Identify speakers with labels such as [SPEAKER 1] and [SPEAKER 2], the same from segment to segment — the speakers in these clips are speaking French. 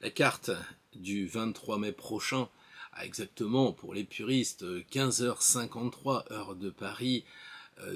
[SPEAKER 1] La carte du 23 mai prochain a exactement, pour les puristes, 15h53 heure de Paris,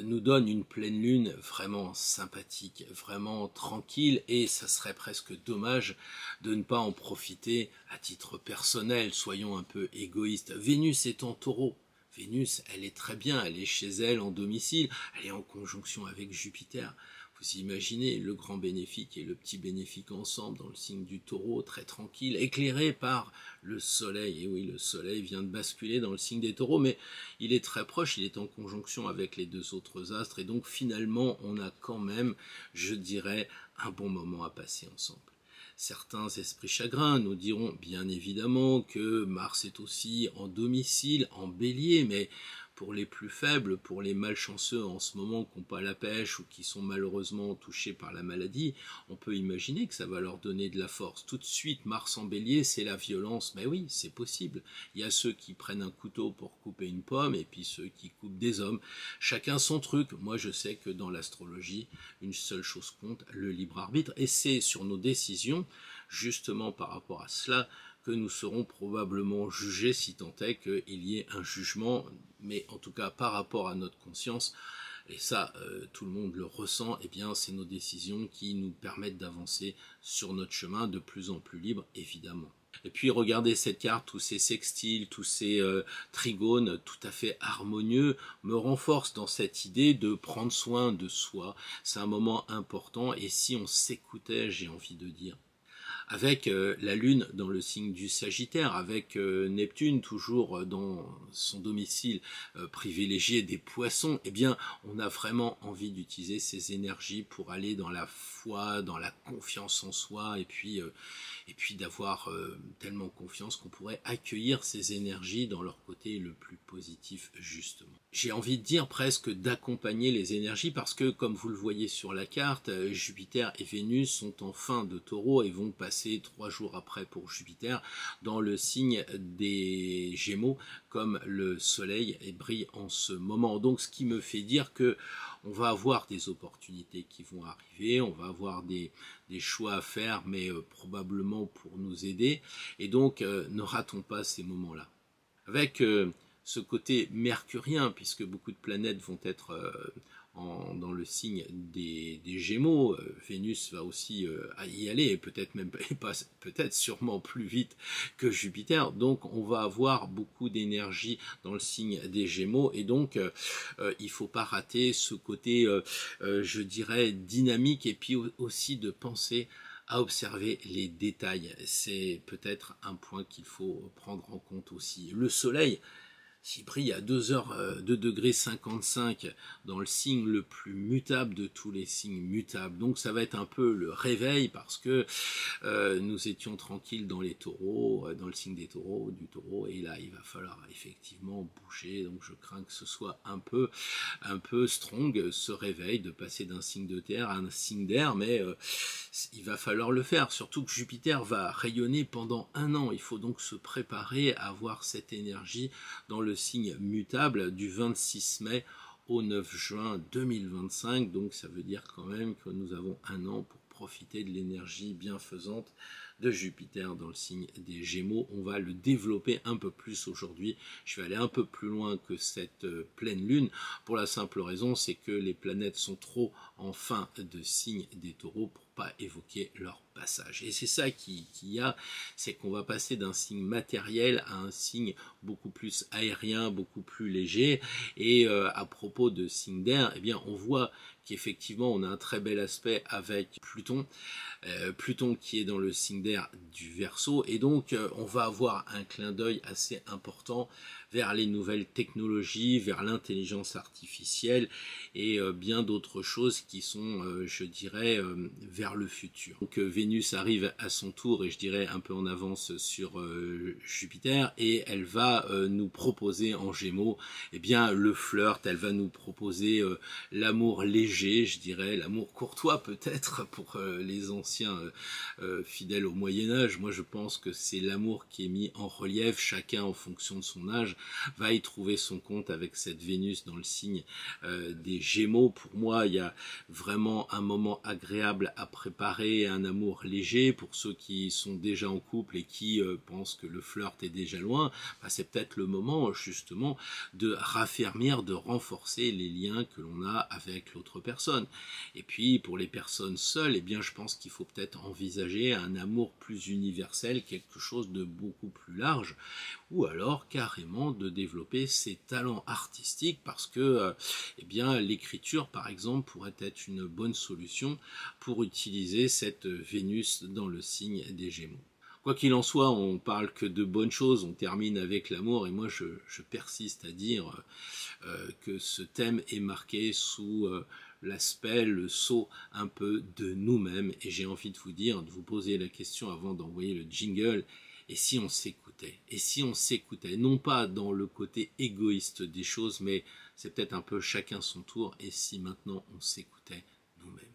[SPEAKER 1] nous donne une pleine lune vraiment sympathique, vraiment tranquille, et ça serait presque dommage de ne pas en profiter à titre personnel. Soyons un peu égoïstes. Vénus est en Taureau. Vénus, elle est très bien, elle est chez elle en domicile, elle est en conjonction avec Jupiter. Vous imaginez le grand bénéfique et le petit bénéfique ensemble dans le signe du Taureau, très tranquille, éclairé par le Soleil. Et oui, le Soleil vient de basculer dans le signe des Taureaux, mais il est très proche, il est en conjonction avec les deux autres astres, et donc finalement, on a quand même, je dirais, un bon moment à passer ensemble. Certains esprits chagrins nous diront bien évidemment que Mars est aussi en domicile, en Bélier, mais pour les plus faibles, pour les malchanceux en ce moment qui n'ont pas la pêche ou qui sont malheureusement touchés par la maladie, on peut imaginer que ça va leur donner de la force. Tout de suite, Mars en Bélier, c'est la violence. Mais oui, c'est possible. Il y a ceux qui prennent un couteau pour couper une pomme et puis ceux qui coupent des hommes. Chacun son truc. Moi, je sais que dans l'astrologie, une seule chose compte, le libre arbitre. Et c'est sur nos décisions, justement par rapport à cela, que nous serons probablement jugés si tant est qu'il y ait un jugement, mais en tout cas par rapport à notre conscience, et ça tout le monde le ressent, et bien c'est nos décisions qui nous permettent d'avancer sur notre chemin de plus en plus libre, évidemment. Et puis regardez cette carte, tous ces sextiles, tous ces trigones tout à fait harmonieux me renforcent dans cette idée de prendre soin de soi. C'est un moment important, et si on s'écoutait, j'ai envie de dire, avec la Lune dans le signe du Sagittaire, avec Neptune toujours dans son domicile privilégié des Poissons, eh bien, on a vraiment envie d'utiliser ces énergies pour aller dans la foi, dans la confiance en soi, et puis d'avoir tellement confiance qu'on pourrait accueillir ces énergies dans leur côté le plus positif, justement. J'ai envie de dire presque d'accompagner les énergies parce que, comme vous le voyez sur la carte, Jupiter et Vénus sont en fin de Taureau et vont passer 3 jours après pour Jupiter dans le signe des Gémeaux, comme le Soleil brille en ce moment. Donc, ce qui me fait dire que on va avoir des opportunités qui vont arriver, on va avoir des choix à faire, mais probablement pour nous aider. Et donc, ne ratons pas ces moments-là. Avec ce côté mercurien, puisque beaucoup de planètes vont être dans le signe des Gémeaux, Vénus va aussi y aller, et peut-être même peut-être sûrement plus vite que Jupiter, donc on va avoir beaucoup d'énergie dans le signe des Gémeaux, et donc il ne faut pas rater ce côté, je dirais, dynamique, et puis aussi de penser à observer les détails. C'est peut-être un point qu'il faut prendre en compte aussi. Le Soleil, s'il brille à 2 degrés 55 dans le signe le plus mutable de tous les signes mutables. Donc ça va être un peu le réveil parce que nous étions tranquilles dans les taureaux, dans le signe des taureaux, du taureau, et là il va falloir effectivement bouger. Donc je crains que ce soit un peu strong ce réveil de passer d'un signe de terre à un signe d'air, mais il va falloir le faire, surtout que Jupiter va rayonner pendant 1 an. Il faut donc se préparer à avoir cette énergie dans le signe mutable du 26 mai au 9 juin 2025. Donc ça veut dire quand même que nous avons 1 an pour profiter de l'énergie bienfaisante de Jupiter dans le signe des Gémeaux. On va le développer un peu plus aujourd'hui. Je vais aller un peu plus loin que cette pleine lune pour la simple raison, c'est que les planètes sont trop en fin de signe des Taureaux pour pas évoquer leur passage. Et c'est ça qu'il y a, c'est qu'on va passer d'un signe matériel à un signe beaucoup plus aérien, beaucoup plus léger. Et à propos de signe d'air, eh bien on voit qu'effectivement on a un très bel aspect avec Pluton, Pluton qui est dans le signe d'air du Verseau, et donc on va avoir un clin d'œil assez important vers les nouvelles technologies, vers l'intelligence artificielle et bien d'autres choses qui sont, je dirais, vers le futur. Donc Vénus arrive à son tour, et je dirais un peu en avance sur Jupiter, et elle va nous proposer en Gémeaux eh bien le flirt, elle va nous proposer l'amour léger, je dirais, l'amour courtois peut-être pour les anciens fidèles au Moyen-Âge. Moi je pense que c'est l'amour qui est mis en relief, chacun en fonction de son âge va y trouver son compte avec cette Vénus dans le signe des Gémeaux. Pour moi, il y a vraiment un moment agréable à préparer un amour léger pour ceux qui sont déjà en couple et qui pensent que le flirt est déjà loin, bah, c'est peut-être le moment justement de raffermir, de renforcer les liens que l'on a avec l'autre personne. Et puis pour les personnes seules, eh bien je pense qu'il faut peut-être envisager un amour plus universel, quelque chose de beaucoup plus large, ou alors carrément de développer ses talents artistiques parce que eh bien l'écriture par exemple pourrait être une bonne solution pour utiliser cette Vénus dans le signe des Gémeaux. Quoi qu'il en soit, on parle que de bonnes choses, on termine avec l'amour, et moi je persiste à dire que ce thème est marqué sous l'aspect, le sceau un peu de nous-mêmes, et j'ai envie de vous dire, de vous poser la question avant d'envoyer le jingle, et si on s'écoutait, non pas dans le côté égoïste des choses, mais c'est peut-être un peu chacun son tour, et si maintenant on s'écoutait nous-mêmes.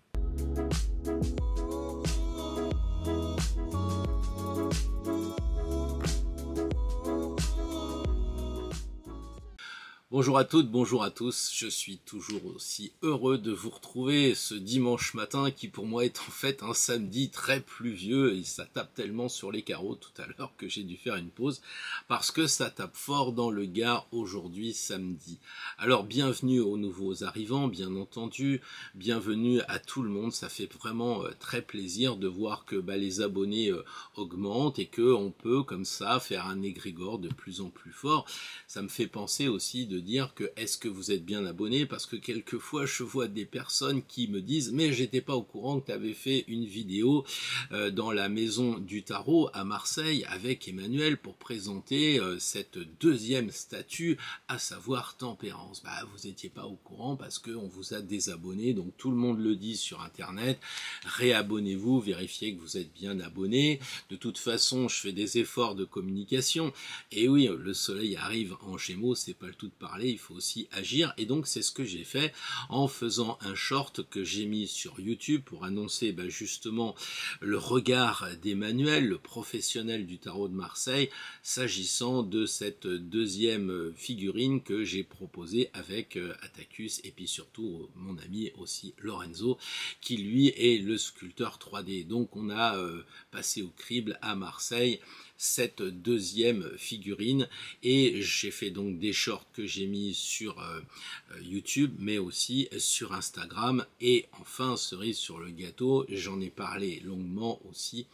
[SPEAKER 1] Bonjour à toutes, bonjour à tous, je suis toujours aussi heureux de vous retrouver ce dimanche matin qui pour moi est en fait un samedi très pluvieux et ça tape tellement sur les carreaux tout à l'heure que j'ai dû faire une pause parce que ça tape fort dans le Gard aujourd'hui samedi. Alors bienvenue aux nouveaux arrivants bien entendu, bienvenue à tout le monde, ça fait vraiment très plaisir de voir que les abonnés augmentent et qu'on peut comme ça faire un égrégore de plus en plus fort. Ça me fait penser aussi de dire que est-ce que vous êtes bien abonné, parce que quelquefois je vois des personnes qui me disent mais j'étais pas au courant que tu avais fait une vidéo dans la maison du tarot à Marseille avec Emmanuel pour présenter cette deuxième statue, à savoir Tempérance. Vous étiez pas au courant parce qu'on vous a désabonné, donc tout le monde le dit sur internet, réabonnez-vous, vérifiez que vous êtes bien abonné. De toute façon je fais des efforts de communication, et oui, le soleil arrive en Gémeaux, c'est pas le tout de parler, il faut aussi agir, et donc c'est ce que j'ai fait en faisant un short que j'ai mis sur YouTube pour annoncer justement le regard d'Emmanuel, le professionnel du tarot de Marseille, s'agissant de cette deuxième figurine que j'ai proposée avec Attacus, et puis surtout mon ami aussi Lorenzo, qui lui est le sculpteur 3D. Donc on a passé au crible à Marseille cette deuxième figurine, et j'ai fait donc des shorts que j'ai mis sur YouTube mais aussi sur Instagram, et enfin cerise sur le gâteau, j'en ai parlé longuement aussi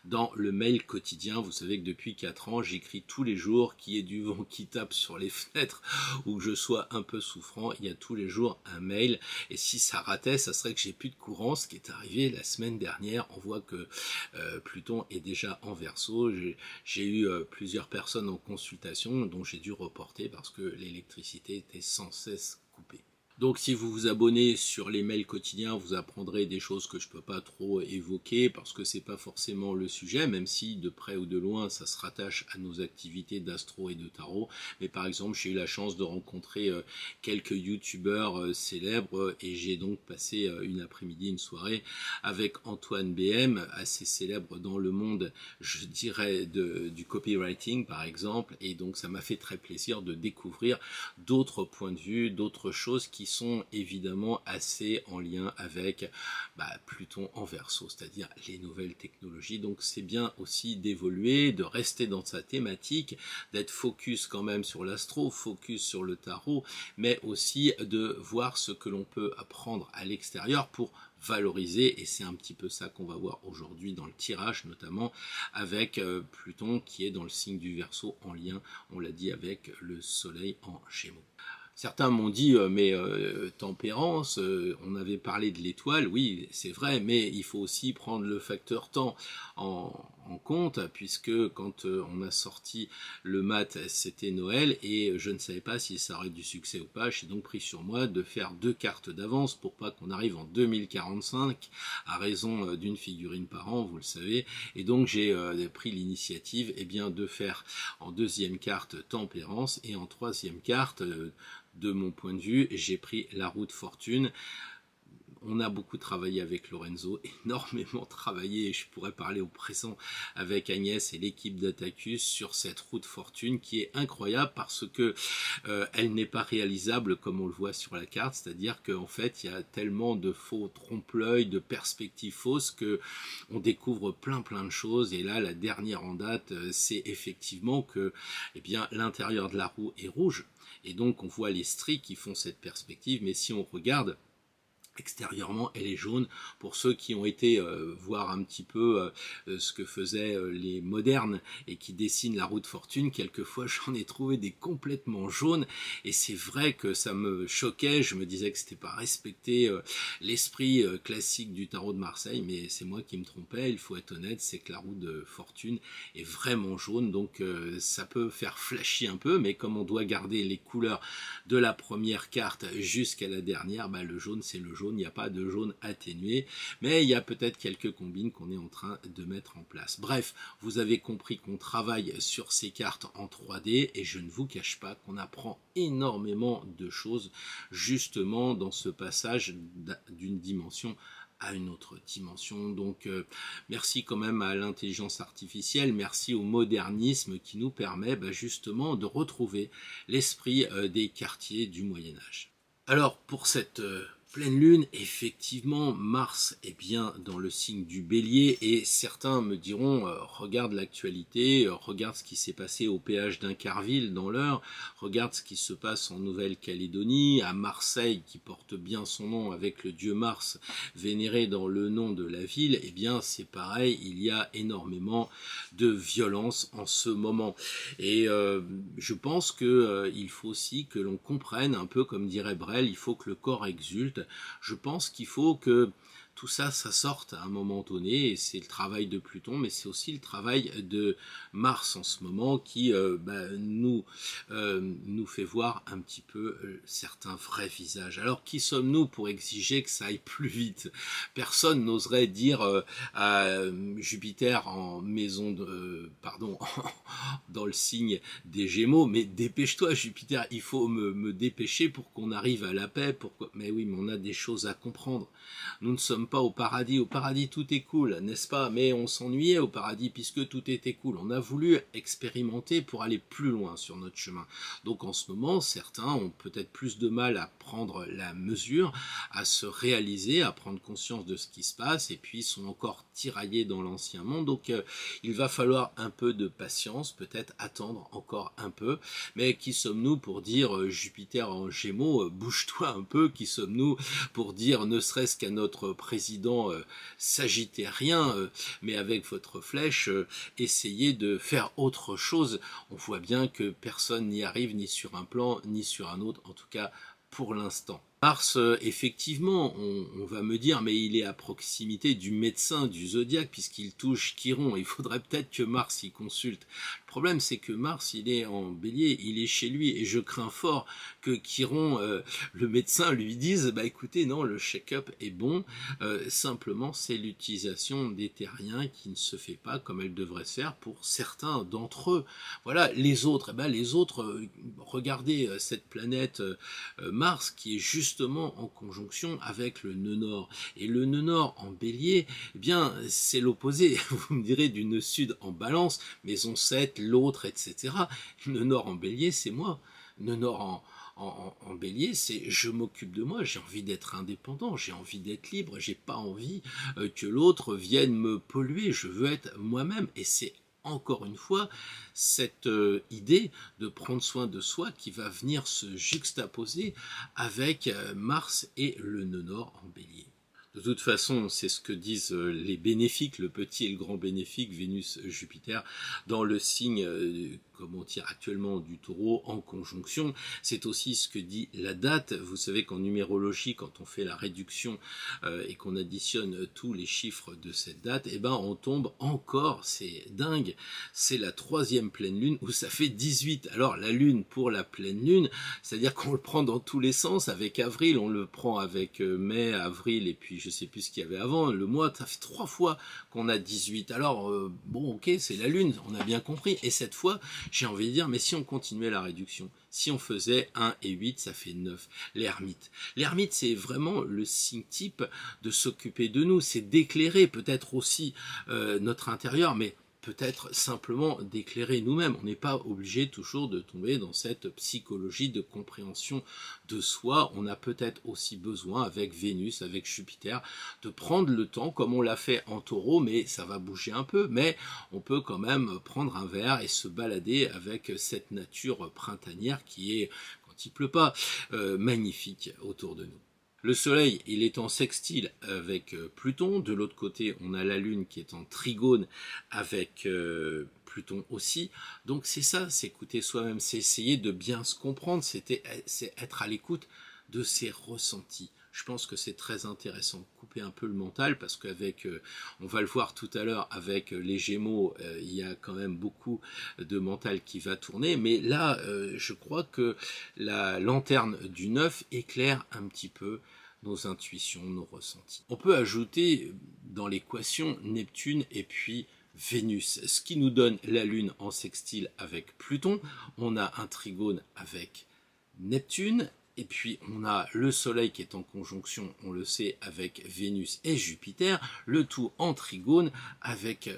[SPEAKER 1] dans le mail quotidien. Vous savez que depuis 4 ans j'écris tous les jours, qu'il y ait du vent qui tape sur les fenêtres ou que je sois un peu souffrant, il y a tous les jours un mail, et si ça ratait ça serait que j'ai plus de courant, ce qui est arrivé la semaine dernière. On voit que Pluton est déjà en Verseau. J'ai eu plusieurs personnes en consultation dont j'ai dû reporter parce que l'électricité était sans cesse coupée. Donc si vous vous abonnez sur les mails quotidiens, vous apprendrez des choses que je peux pas trop évoquer parce que c'est pas forcément le sujet, même si de près ou de loin ça se rattache à nos activités d'astro et de tarot. Mais par exemple, j'ai eu la chance de rencontrer quelques youtubeurs célèbres, et j'ai donc passé une après-midi, une soirée avec Antoine BM, assez célèbre dans le monde, je dirais, du copywriting par exemple, et donc ça m'a fait très plaisir de découvrir d'autres points de vue, d'autres choses qui sont évidemment assez en lien avec Pluton en Verseau, c'est-à-dire les nouvelles technologies. Donc c'est bien aussi d'évoluer, de rester dans sa thématique, d'être focus quand même sur l'astro, focus sur le tarot, mais aussi de voir ce que l'on peut apprendre à l'extérieur pour valoriser, et c'est un petit peu ça qu'on va voir aujourd'hui dans le tirage, notamment avec Pluton qui est dans le signe du Verseau en lien, on l'a dit, avec le soleil en Gémeaux. Certains m'ont dit mais Tempérance, on avait parlé de l'étoile, oui c'est vrai, mais il faut aussi prendre le facteur temps en compte, puisque quand on a sorti le mat, c'était Noël, et je ne savais pas si ça aurait du succès ou pas. J'ai donc pris sur moi de faire 2 cartes d'avance pour pas qu'on arrive en 2045 à raison d'une figurine par an, vous le savez, et donc j'ai pris l'initiative de faire en deuxième carte Tempérance, et en troisième carte de mon point de vue, j'ai pris la roue de fortune. on a beaucoup travaillé avec Lorenzo, énormément travaillé, et je pourrais parler au présent avec Agnès et l'équipe d'Atacus sur cette roue de fortune qui est incroyable parce que elle n'est pas réalisable comme on le voit sur la carte, c'est-à-dire qu'en fait il y a tellement de faux trompe-l'œil, de perspectives fausses que on découvre plein de choses. Et là, la dernière en date, c'est effectivement que eh bien l'intérieur de la roue est rouge et donc on voit les stries qui font cette perspective, mais si on regarde extérieurement, elle est jaune. Pour ceux qui ont été voir un petit peu ce que faisaient les modernes et qui dessinent la roue de fortune, quelquefois j'en ai trouvé des complètement jaunes et c'est vrai que ça me choquait. Je me disais que c'était pas respecter l'esprit classique du tarot de Marseille, mais c'est moi qui me trompais. Il faut être honnête, c'est que la roue de fortune est vraiment jaune, donc ça peut faire flashy un peu, mais comme on doit garder les couleurs de la première carte jusqu'à la dernière, bah, le jaune c'est le jaune. Il n'y a pas de jaune atténué, mais il y a peut-être quelques combines qu'on est en train de mettre en place. Bref, vous avez compris qu'on travaille sur ces cartes en 3D et je ne vous cache pas qu'on apprend énormément de choses justement dans ce passage d'une dimension à une autre dimension. Donc merci quand même à l'intelligence artificielle, merci au modernisme qui nous permet justement de retrouver l'esprit des quartiers du Moyen-Âge. Alors pour cette pleine lune, effectivement, Mars est bien dans le signe du Bélier et certains me diront regarde l'actualité, regarde ce qui s'est passé au péage d'Incarville dans l'Eure, regarde ce qui se passe en Nouvelle-Calédonie, à Marseille qui porte bien son nom avec le dieu Mars vénéré dans le nom de la ville. Eh bien c'est pareil, il y a énormément de violence en ce moment et je pense que il faut aussi que l'on comprenne un peu comme dirait Brel, il faut que le corps exulte. Je pense qu'il faut que tout ça, ça sorte à un moment donné, et c'est le travail de Pluton, mais c'est aussi le travail de Mars en ce moment qui nous fait voir un petit peu certains vrais visages. Alors qui sommes-nous pour exiger que ça aille plus vite? Personne n'oserait dire à Jupiter en maison de, dans le signe des Gémeaux, mais dépêche-toi Jupiter, il faut me dépêcher pour qu'on arrive à la paix. Mais oui, mais on a des choses à comprendre. Nous ne sommes pas au paradis. Au paradis, tout est cool, n'est-ce pas? Mais on s'ennuyait au paradis puisque tout était cool. On a voulu expérimenter pour aller plus loin sur notre chemin. Donc en ce moment, certains ont peut-être plus de mal à prendre la mesure, à se réaliser, à prendre conscience de ce qui se passe, et puis sont encore tiraillés dans l'ancien monde. Donc il va falloir un peu de patience, peut-être attendre encore un peu. Mais qui sommes-nous pour dire Jupiter en Gémeaux, bouge-toi un peu? Qui sommes-nous pour dire ne serait-ce qu'à notre président sagittérien, mais avec votre flèche, essayez de faire autre chose. On voit bien que personne n'y arrive, ni sur un plan, ni sur un autre, en tout cas pour l'instant. Mars, effectivement, on va me dire, mais il est à proximité du médecin du zodiaque puisqu'il touche Chiron. Il faudrait peut-être que Mars y consulte. Le problème, c'est que Mars, il est en Bélier, il est chez lui, et je crains fort que Chiron, le médecin, lui dise, bah écoutez, non, le check-up est bon, simplement c'est l'utilisation des terriens qui ne se fait pas comme elle devrait se faire pour certains d'entre eux. Voilà, les autres, regardez cette planète Mars qui est justement en conjonction avec le nœud nord. Et le nœud nord en Bélier, eh bien, c'est l'opposé, vous me direz, du nœud sud en Balance, maison 7, l'autre, etc. Le nœud nord en Bélier, c'est moi. Le nœud nord en Bélier, c'est je m'occupe de moi, j'ai envie d'être indépendant, j'ai envie d'être libre, j'ai pas envie que l'autre vienne me polluer, je veux être moi-même. Et c'est encore une fois cette idée de prendre soin de soi qui va venir se juxtaposer avec Mars et le nœud nord en Bélier. De toute façon, c'est ce que disent les bénéfiques, le petit et le grand bénéfique, Vénus, Jupiter, dans le signe, comme on tire actuellement, du Taureau en conjonction. C'est aussi ce que dit la date. Vous savez qu'en numérologie, quand on fait la réduction et qu'on additionne tous les chiffres de cette date, eh ben on tombe encore, c'est dingue, c'est la 3e pleine lune où ça fait 18. Alors la lune pour la pleine lune, c'est-à-dire qu'on le prend dans tous les sens. Avec avril, on le prend avec mai, avril, et puis je sais plus ce qu'il y avait avant, le mois, ça fait 3 fois qu'on a 18. Alors bon, ok, c'est la lune, on a bien compris. Et cette fois, j'ai envie de dire, mais si on continuait la réduction, si on faisait 1 et 8, ça fait 9. L'ermite. L'ermite, c'est vraiment le signe type de s'occuper de nous, c'est d'éclairer peut-être aussi notre intérieur, mais peut-être simplement d'éclairer nous-mêmes. On n'est pas obligé toujours de tomber dans cette psychologie de compréhension de soi. On a peut-être aussi besoin, avec Vénus, avec Jupiter, de prendre le temps, comme on l'a fait en Taureau, mais ça va bouger un peu, mais on peut quand même prendre un verre et se balader avec cette nature printanière qui est, quand il pleut pas, magnifique autour de nous. Le Soleil, il est en sextile avec Pluton. De l'autre côté, on a la Lune qui est en trigone avec Pluton aussi. Donc c'est ça, c'est écouter soi-même, c'est essayer de bien se comprendre, c'est être à l'écoute de ses ressentis. Je pense que c'est très intéressant, couper un peu le mental, parce qu'avec, on va le voir tout à l'heure, avec les Gémeaux, il y a quand même beaucoup de mental qui va tourner, mais là, je crois que la lanterne du 9 éclaire un petit peu nos intuitions, nos ressentis. On peut ajouter dans l'équation Neptune et puis Vénus, ce qui nous donne la Lune en sextile avec Pluton. On a un trigone avec Neptune, et puis on a le Soleil qui est en conjonction, on le sait, avec Vénus et Jupiter, le tout en trigone avec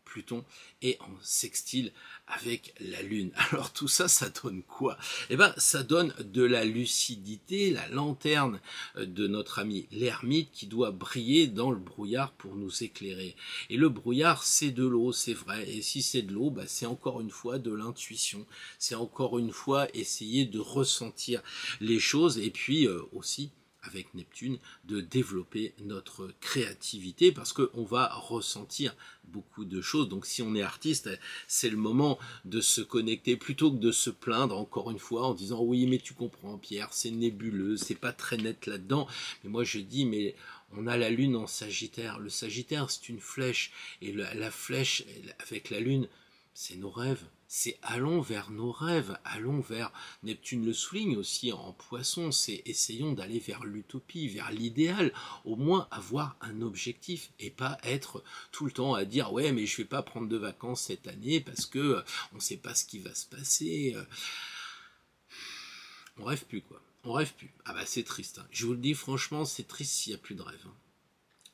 [SPEAKER 1] Pluton et en sextile avec la Lune. Alors tout ça, ça donne quoi? Eh bien, ça donne de la lucidité, la lanterne de notre ami l'ermite qui doit briller dans le brouillard pour nous éclairer. Et le brouillard, c'est de l'eau, c'est vrai. Et si c'est de l'eau, bah, c'est encore une fois de l'intuition. C'est encore une fois essayer de ressentir les choses et puis aussi avec Neptune, de développer notre créativité parce qu'on va ressentir beaucoup de choses. Donc si on est artiste, c'est le moment de se connecter plutôt que de se plaindre encore une fois en disant oui mais tu comprends Pierre, c'est nébuleux, c'est pas très net là-dedans. Mais moi je dis mais on a la Lune en Sagittaire. Le Sagittaire c'est une flèche et la flèche avec la Lune c'est nos rêves. C'est allons vers nos rêves, allons vers, Neptune le souligne aussi en Poisson, c'est essayons d'aller vers l'utopie, vers l'idéal, au moins avoir un objectif et pas être tout le temps à dire ouais mais je vais pas prendre de vacances cette année parce que on sait pas ce qui va se passer. On rêve plus quoi, on rêve plus. Ah bah c'est triste, hein. Je vous le dis franchement c'est triste s'il n'y a plus de rêve. Hein.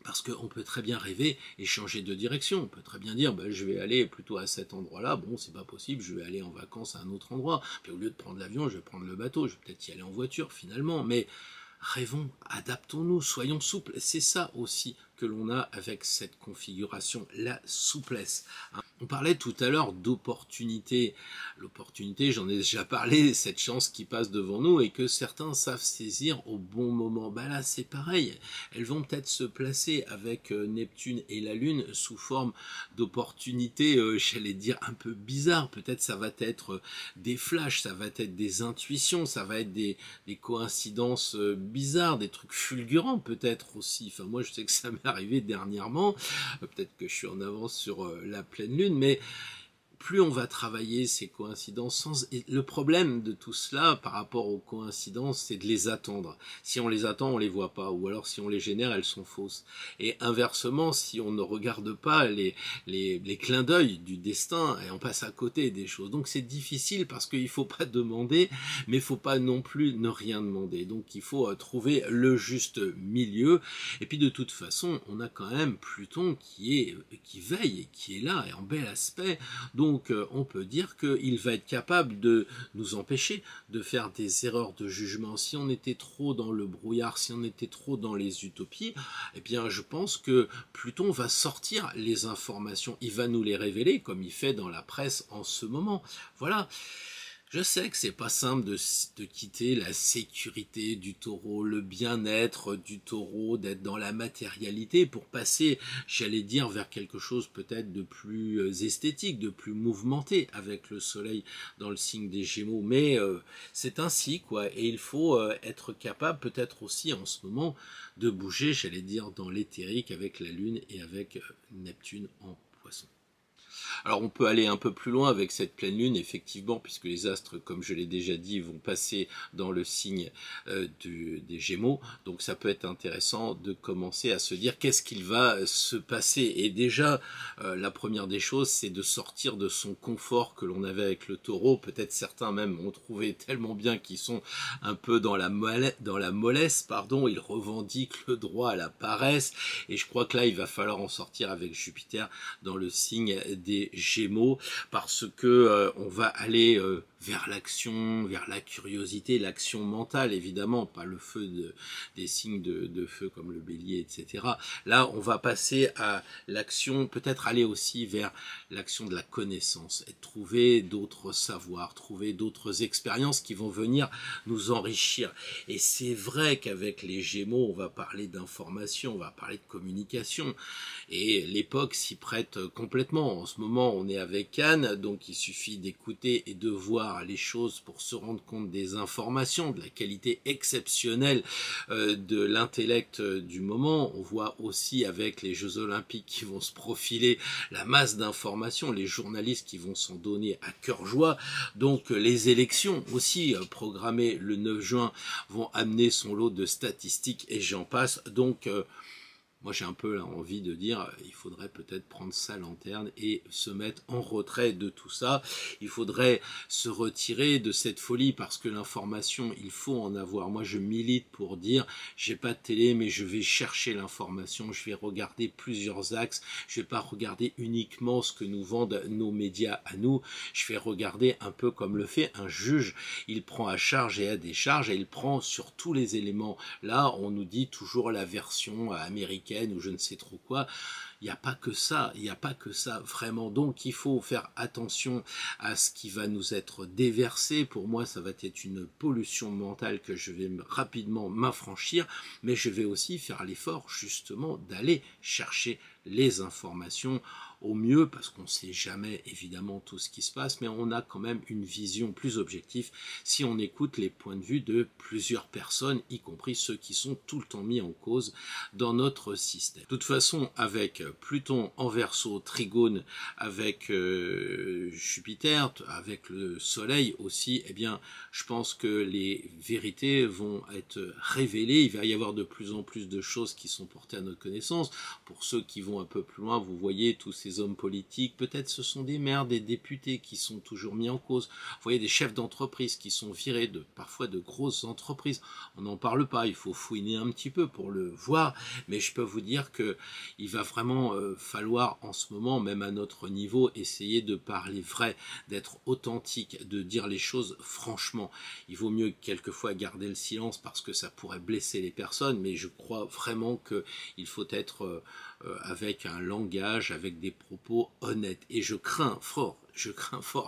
[SPEAKER 1] Parce qu'on peut très bien rêver et changer de direction. On peut très bien dire, bah, je vais aller plutôt à cet endroit-là. Bon, c'est pas possible, je vais aller en vacances à un autre endroit. Puis au lieu de prendre l'avion, je vais prendre le bateau. Je vais peut-être y aller en voiture finalement. Mais rêvons, adaptons-nous, soyons souples. C'est ça aussi que l'on a avec cette configuration, la souplesse. On parlait tout à l'heure d'opportunité. L'opportunité, j'en ai déjà parlé, cette chance qui passe devant nous et que certains savent saisir au bon moment. Bah là, c'est pareil. Elles vont peut-être se placer avec Neptune et la Lune sous forme d'opportunités, j'allais dire, un peu bizarres. Peut-être ça va être des flashs, ça va être des intuitions, ça va être des coïncidences bizarres, des trucs fulgurants peut-être aussi. Enfin, moi, je sais que ça m'est arrivé dernièrement. Peut-être que je suis en avance sur la pleine lune, mais plus on va travailler ces coïncidences, et le problème de tout cela par rapport aux coïncidences, c'est de les attendre. Si on les attend, on les voit pas, ou alors si on les génère, elles sont fausses. Et inversement, si on ne regarde pas les clins d'œil du destin, et on passe à côté des choses. Donc c'est difficile parce qu'il faut pas demander, mais il faut pas non plus ne rien demander. Donc il faut trouver le juste milieu. Et puis de toute façon, on a quand même Pluton qui veille et qui est là et en bel aspect. Donc on peut dire qu'il va être capable de nous empêcher de faire des erreurs de jugement. Si on était trop dans le brouillard, si on était trop dans les utopies, eh bien je pense que Pluton va sortir les informations, il va nous les révéler comme il fait dans la presse en ce moment. Voilà. Je sais que c'est pas simple de quitter la sécurité du taureau, le bien-être du taureau, d'être dans la matérialité pour passer, j'allais dire, vers quelque chose peut-être de plus esthétique, de plus mouvementé avec le soleil dans le signe des Gémeaux. Mais c'est ainsi, quoi. Et il faut être capable, peut-être aussi en ce moment, de bouger, j'allais dire, dans l'éthérique avec la Lune et avec Neptune en Poisson. Alors on peut aller un peu plus loin avec cette pleine lune, effectivement, puisque les astres, comme je l'ai déjà dit, vont passer dans le signe des Gémeaux. Donc ça peut être intéressant de commencer à se dire qu'est-ce qu'il va se passer. Et déjà, la première des choses, c'est de sortir de son confort que l'on avait avec le Taureau. Peut-être certains même ont trouvé tellement bien qu'ils sont un peu dans la mollesse, pardon. Ils revendiquent le droit à la paresse. Et je crois que là, il va falloir en sortir avec Jupiter dans le signe des Gémeaux, parce que on va aller vers l'action, vers la curiosité, l'action mentale, évidemment, pas le feu des signes de feu comme le bélier, etc. Là, on va passer à l'action, peut-être aller aussi vers l'action de la connaissance, et trouver d'autres savoirs, trouver d'autres expériences qui vont venir nous enrichir. Et c'est vrai qu'avec les Gémeaux, on va parler d'information, on va parler de communication, et l'époque s'y prête complètement. En ce moment, on est avec Cannes, donc il suffit d'écouter et de voir les choses pour se rendre compte des informations, de la qualité exceptionnelle de l'intellect du moment. On voit aussi avec les Jeux Olympiques qui vont se profiler la masse d'informations, les journalistes qui vont s'en donner à cœur joie. Donc les élections aussi programmées le 9 juin vont amener son lot de statistiques et j'en passe. Donc moi j'ai un peu là, envie de dire il faudrait peut-être prendre sa lanterne et se mettre en retrait de tout ça. Il faudrait se retirer de cette folie parce que l'information, il faut en avoir. Moi je milite pour dire j'ai pas de télé mais je vais chercher l'information, je vais regarder plusieurs axes, je vais pas regarder uniquement ce que nous vendent nos médias à nous, je vais regarder un peu comme le fait un juge. Il prend à charge et à décharge et il prend sur tous les éléments. Là on nous dit toujours la version américaine ou je ne sais trop quoi. Il n'y a pas que ça, il n'y a pas que ça vraiment. Donc il faut faire attention à ce qui va nous être déversé. Pour moi, ça va être une pollution mentale que je vais rapidement m'affranchir, mais je vais aussi faire l'effort justement d'aller chercher les informations au mieux, parce qu'on ne sait jamais évidemment tout ce qui se passe, mais on a quand même une vision plus objective si on écoute les points de vue de plusieurs personnes, y compris ceux qui sont tout le temps mis en cause dans notre système. De toute façon, avec Pluton en Verseau, Trigone, avec Jupiter, avec le Soleil aussi, eh bien, je pense que les vérités vont être révélées. Il va y avoir de plus en plus de choses qui sont portées à notre connaissance. Pour ceux qui vont un peu plus loin, vous voyez tous ces hommes politiques, peut-être ce sont des maires, des députés qui sont toujours mis en cause. Vous voyez des chefs d'entreprise qui sont virés de parfois de grosses entreprises. On n'en parle pas, il faut fouiner un petit peu pour le voir, mais je peux vous dire que il va vraiment falloir en ce moment, même à notre niveau, essayer de parler vrai, d'être authentique, de dire les choses franchement. Il vaut mieux quelquefois garder le silence parce que ça pourrait blesser les personnes, mais je crois vraiment qu'il faut être avec un langage, avec des propos honnêtes. Et je crains fort,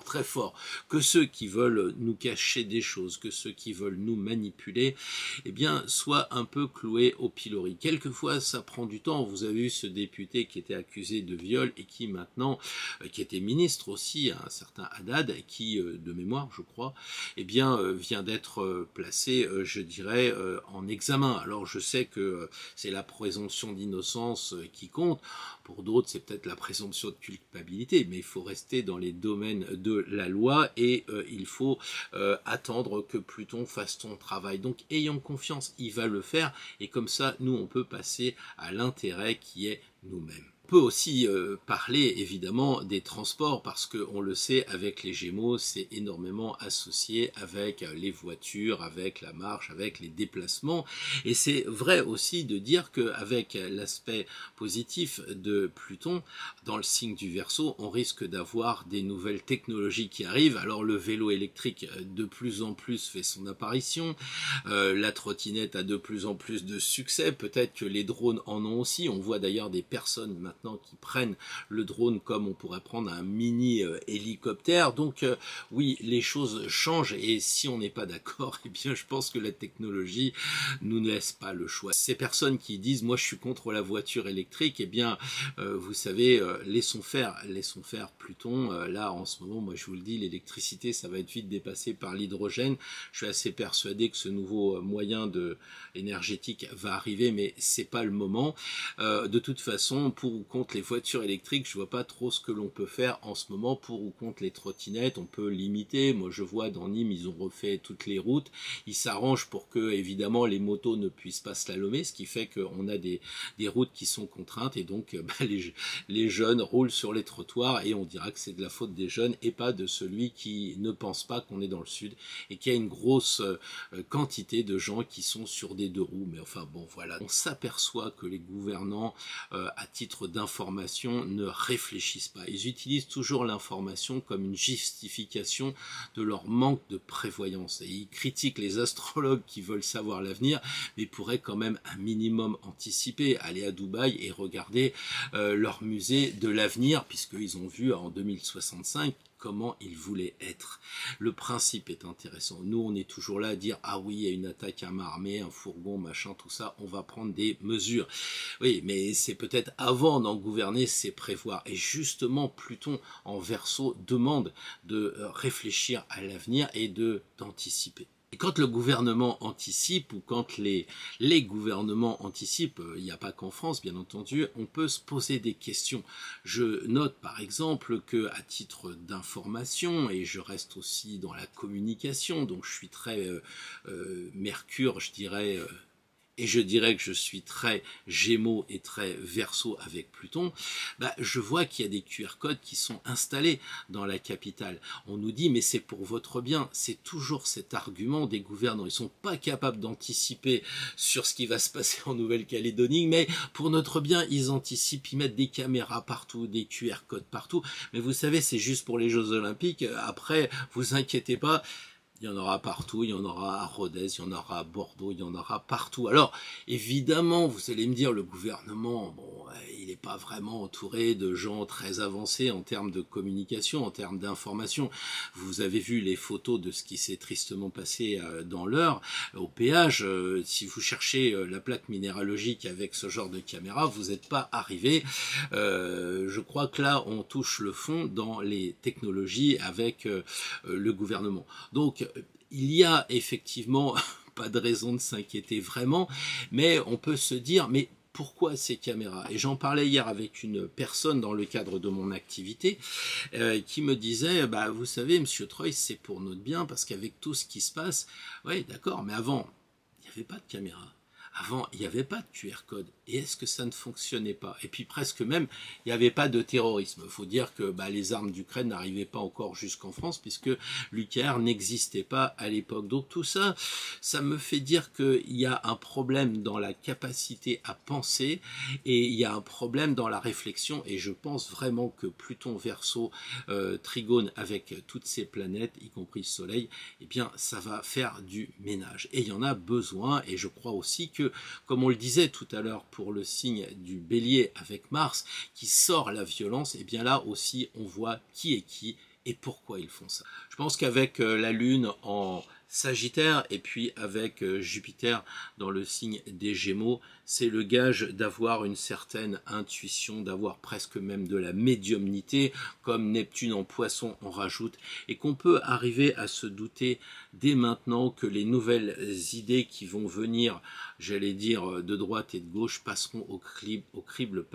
[SPEAKER 1] très fort, que ceux qui veulent nous cacher des choses, que ceux qui veulent nous manipuler, eh bien, soient un peu cloués au pilori. Quelquefois, ça prend du temps. Vous avez vu ce député qui était accusé de viol et qui maintenant, qui était ministre aussi, un certain Haddad, qui, de mémoire, je crois, eh bien, vient d'être placé, je dirais, en examen. Alors, je sais que c'est la présomption d'innocence qui compte. Pour d'autres, c'est peut-être la présomption de culpabilité, mais il faut rester dans les domaines de la loi et il faut attendre que Pluton fasse son travail. Donc ayons confiance, il va le faire et comme ça, nous, on peut passer à l'intérêt qui est nous-mêmes. On peut aussi parler évidemment des transports parce que on le sait avec les Gémeaux c'est énormément associé avec les voitures, avec la marche, avec les déplacements et c'est vrai aussi de dire qu'avec l'aspect positif de Pluton dans le signe du Verseau on risque d'avoir des nouvelles technologies qui arrivent. Alors le vélo électrique de plus en plus fait son apparition, la trottinette a de plus en plus de succès, peut-être que les drones en ont aussi, on voit d'ailleurs des personnes maintenant qui prennent le drone comme on pourrait prendre un mini hélicoptère. Donc oui, les choses changent et si on n'est pas d'accord, eh bien je pense que la technologie nous laisse pas le choix. Ces personnes qui disent moi je suis contre la voiture électrique, eh bien vous savez, laissons faire Pluton. Là en ce moment, moi je vous le dis, l'électricité ça va être vite dépassé par l'hydrogène. Je suis assez persuadé que ce nouveau moyen énergétique va arriver, mais c'est pas le moment. De toute façon, pour contre les voitures électriques, je vois pas trop ce que l'on peut faire en ce moment pour ou contre les trottinettes. On peut limiter. Moi, je vois dans Nîmes, ils ont refait toutes les routes. Ils s'arrangent pour que, évidemment, les motos ne puissent pas slalomer, ce qui fait qu'on a des routes qui sont contraintes et donc les jeunes roulent sur les trottoirs et on dira que c'est de la faute des jeunes et pas de celui qui ne pense pas qu'on est dans le sud et qu'il y a une grosse quantité de gens qui sont sur des deux roues. Mais enfin bon, voilà, on s'aperçoit que les gouvernants, à titre d'information, ne réfléchissent pas. Ils utilisent toujours l'information comme une justification de leur manque de prévoyance. Et ils critiquent les astrologues qui veulent savoir l'avenir, mais pourraient quand même un minimum anticiper, aller à Dubaï et regarder leur musée de l'avenir, puisqu'ils ont vu en 2065 comment ils voulaient être. Le principe est intéressant. Nous, on est toujours là à dire « Ah oui, il y a une attaque à main armée, un fourgon, machin, tout ça, on va prendre des mesures. » Oui, mais c'est peut-être avant d'en gouverner, c'est prévoir. Et justement, Pluton en Verseau demande de réfléchir à l'avenir et d'anticiper. Et quand le gouvernement anticipe ou quand les gouvernements anticipent, il n'y a pas qu'en France bien entendu, on peut se poser des questions. Je note par exemple que à titre d'information, et je reste aussi dans la communication, donc je suis très Mercure, je dirais... et je dirais que je suis très Gémeaux et très Verseau avec Pluton, je vois qu'il y a des QR codes qui sont installés dans la capitale. On nous dit mais c'est pour votre bien. C'est toujours cet argument des gouvernants. Ils sont pas capables d'anticiper sur ce qui va se passer en Nouvelle-Calédonie, mais pour notre bien, ils anticipent, ils mettent des caméras partout, des QR codes partout. Mais vous savez, c'est juste pour les Jeux Olympiques. Après, vous inquiétez pas. Il y en aura partout, il y en aura à Rodez, il y en aura à Bordeaux, il y en aura partout. Alors, évidemment, vous allez me dire, le gouvernement, bon, il n'est pas vraiment entouré de gens très avancés en termes de communication, en termes d'information. Vous avez vu les photos de ce qui s'est tristement passé dans l'Eure, au péage. Si vous cherchez la plaque minéralogique avec ce genre de caméra, vous n'êtes pas arrivé. Je crois que là, on touche le fond dans les technologies avec le gouvernement. Donc, il y a effectivement pas de raison de s'inquiéter vraiment, mais on peut se dire, mais pourquoi ces caméras? Et j'en parlais hier avec une personne dans le cadre de mon activité qui me disait, vous savez, Monsieur Troy, c'est pour notre bien, parce qu'avec tout ce qui se passe, oui, d'accord, mais avant, il n'y avait pas de caméra. Avant, il n'y avait pas de QR code. Et est-ce que ça ne fonctionnait pas? Et puis presque même, il n'y avait pas de terrorisme. Il faut dire que les armes d'Ukraine n'arrivaient pas encore jusqu'en France puisque l'UQR n'existait pas à l'époque. Donc tout ça, ça me fait dire qu'il y a un problème dans la capacité à penser et il y a un problème dans la réflexion. Et je pense vraiment que Pluton Verseau, Trigone avec toutes ces planètes, y compris le Soleil, eh bien ça va faire du ménage. Et il y en a besoin et je crois aussi que, comme on le disait tout à l'heure pour le signe du Bélier avec Mars, qui sort la violence, et bien là aussi on voit qui est qui et pourquoi ils font ça. Je pense qu'avec la Lune en Sagittaire et puis avec Jupiter dans le signe des Gémeaux, c'est le gage d'avoir une certaine intuition, d'avoir presque même de la médiumnité, comme Neptune en Poisson en rajoute, et qu'on peut arriver à se douter dès maintenant que les nouvelles idées qui vont venir, j'allais dire de droite et de gauche, passeront au crible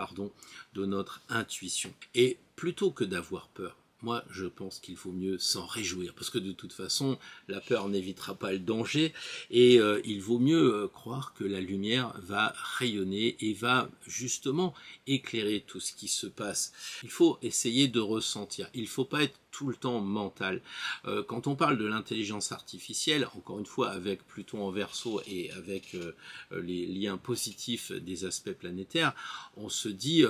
[SPEAKER 1] de notre intuition. Et plutôt que d'avoir peur, moi, je pense qu'il faut mieux s'en réjouir, parce que de toute façon, la peur n'évitera pas le danger, et il vaut mieux croire que la lumière va rayonner et va justement éclairer tout ce qui se passe. Il faut essayer de ressentir, il ne faut pas être tout le temps mental. Quand on parle de l'intelligence artificielle, encore une fois avec Pluton en Verseau et avec les liens positifs des aspects planétaires, on se dit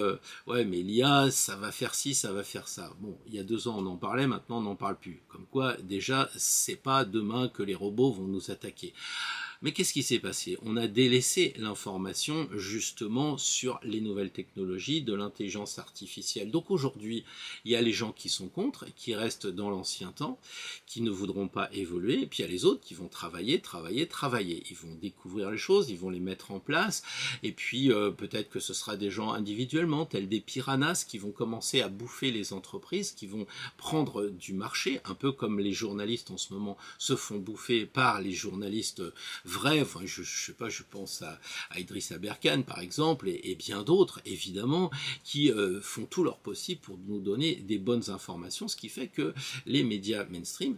[SPEAKER 1] ouais mais l'IA ça va faire ci, ça va faire ça. Bon, il y a 2 ans on en parlait, maintenant on n'en parle plus. Comme quoi déjà c'est pas demain que les robots vont nous attaquer. Mais qu'est-ce qui s'est passé? On a délaissé l'information justement sur les nouvelles technologies de l'intelligence artificielle. Donc aujourd'hui, il y a les gens qui sont contre, qui restent dans l'ancien temps, qui ne voudront pas évoluer, et puis il y a les autres qui vont travailler. Ils vont découvrir les choses, ils vont les mettre en place, et puis peut-être que ce sera des gens individuellement, tels des piranhas qui vont commencer à bouffer les entreprises, qui vont prendre du marché, un peu comme les journalistes en ce moment se font bouffer par les journalistes vrais, enfin je sais pas, je pense à Idriss Aberkan par exemple, et bien d'autres évidemment, qui font tout leur possible pour nous donner des bonnes informations, ce qui fait que les médias mainstream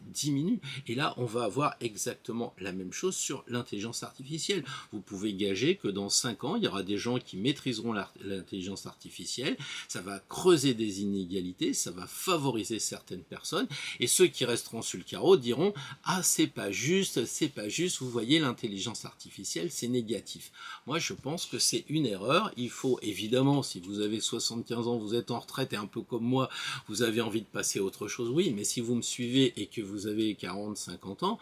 [SPEAKER 1] diminuent. Et là, on va avoir exactement la même chose sur l'intelligence artificielle. Vous pouvez gager que dans 5 ans, il y aura des gens qui maîtriseront l'intelligence artificielle, ça va creuser des inégalités, ça va favoriser certaines personnes, et ceux qui resteront sur le carreau diront « Ah, c'est pas juste, vous voyez, l'intelligence artificielle, c'est négatif. » Moi, je pense que c'est une erreur. Il faut évidemment, si vous avez 75 ans, vous êtes en retraite et un peu comme moi, vous avez envie de passer à autre chose, oui, mais si vous me suivez et que vous avez 40, 50 ans,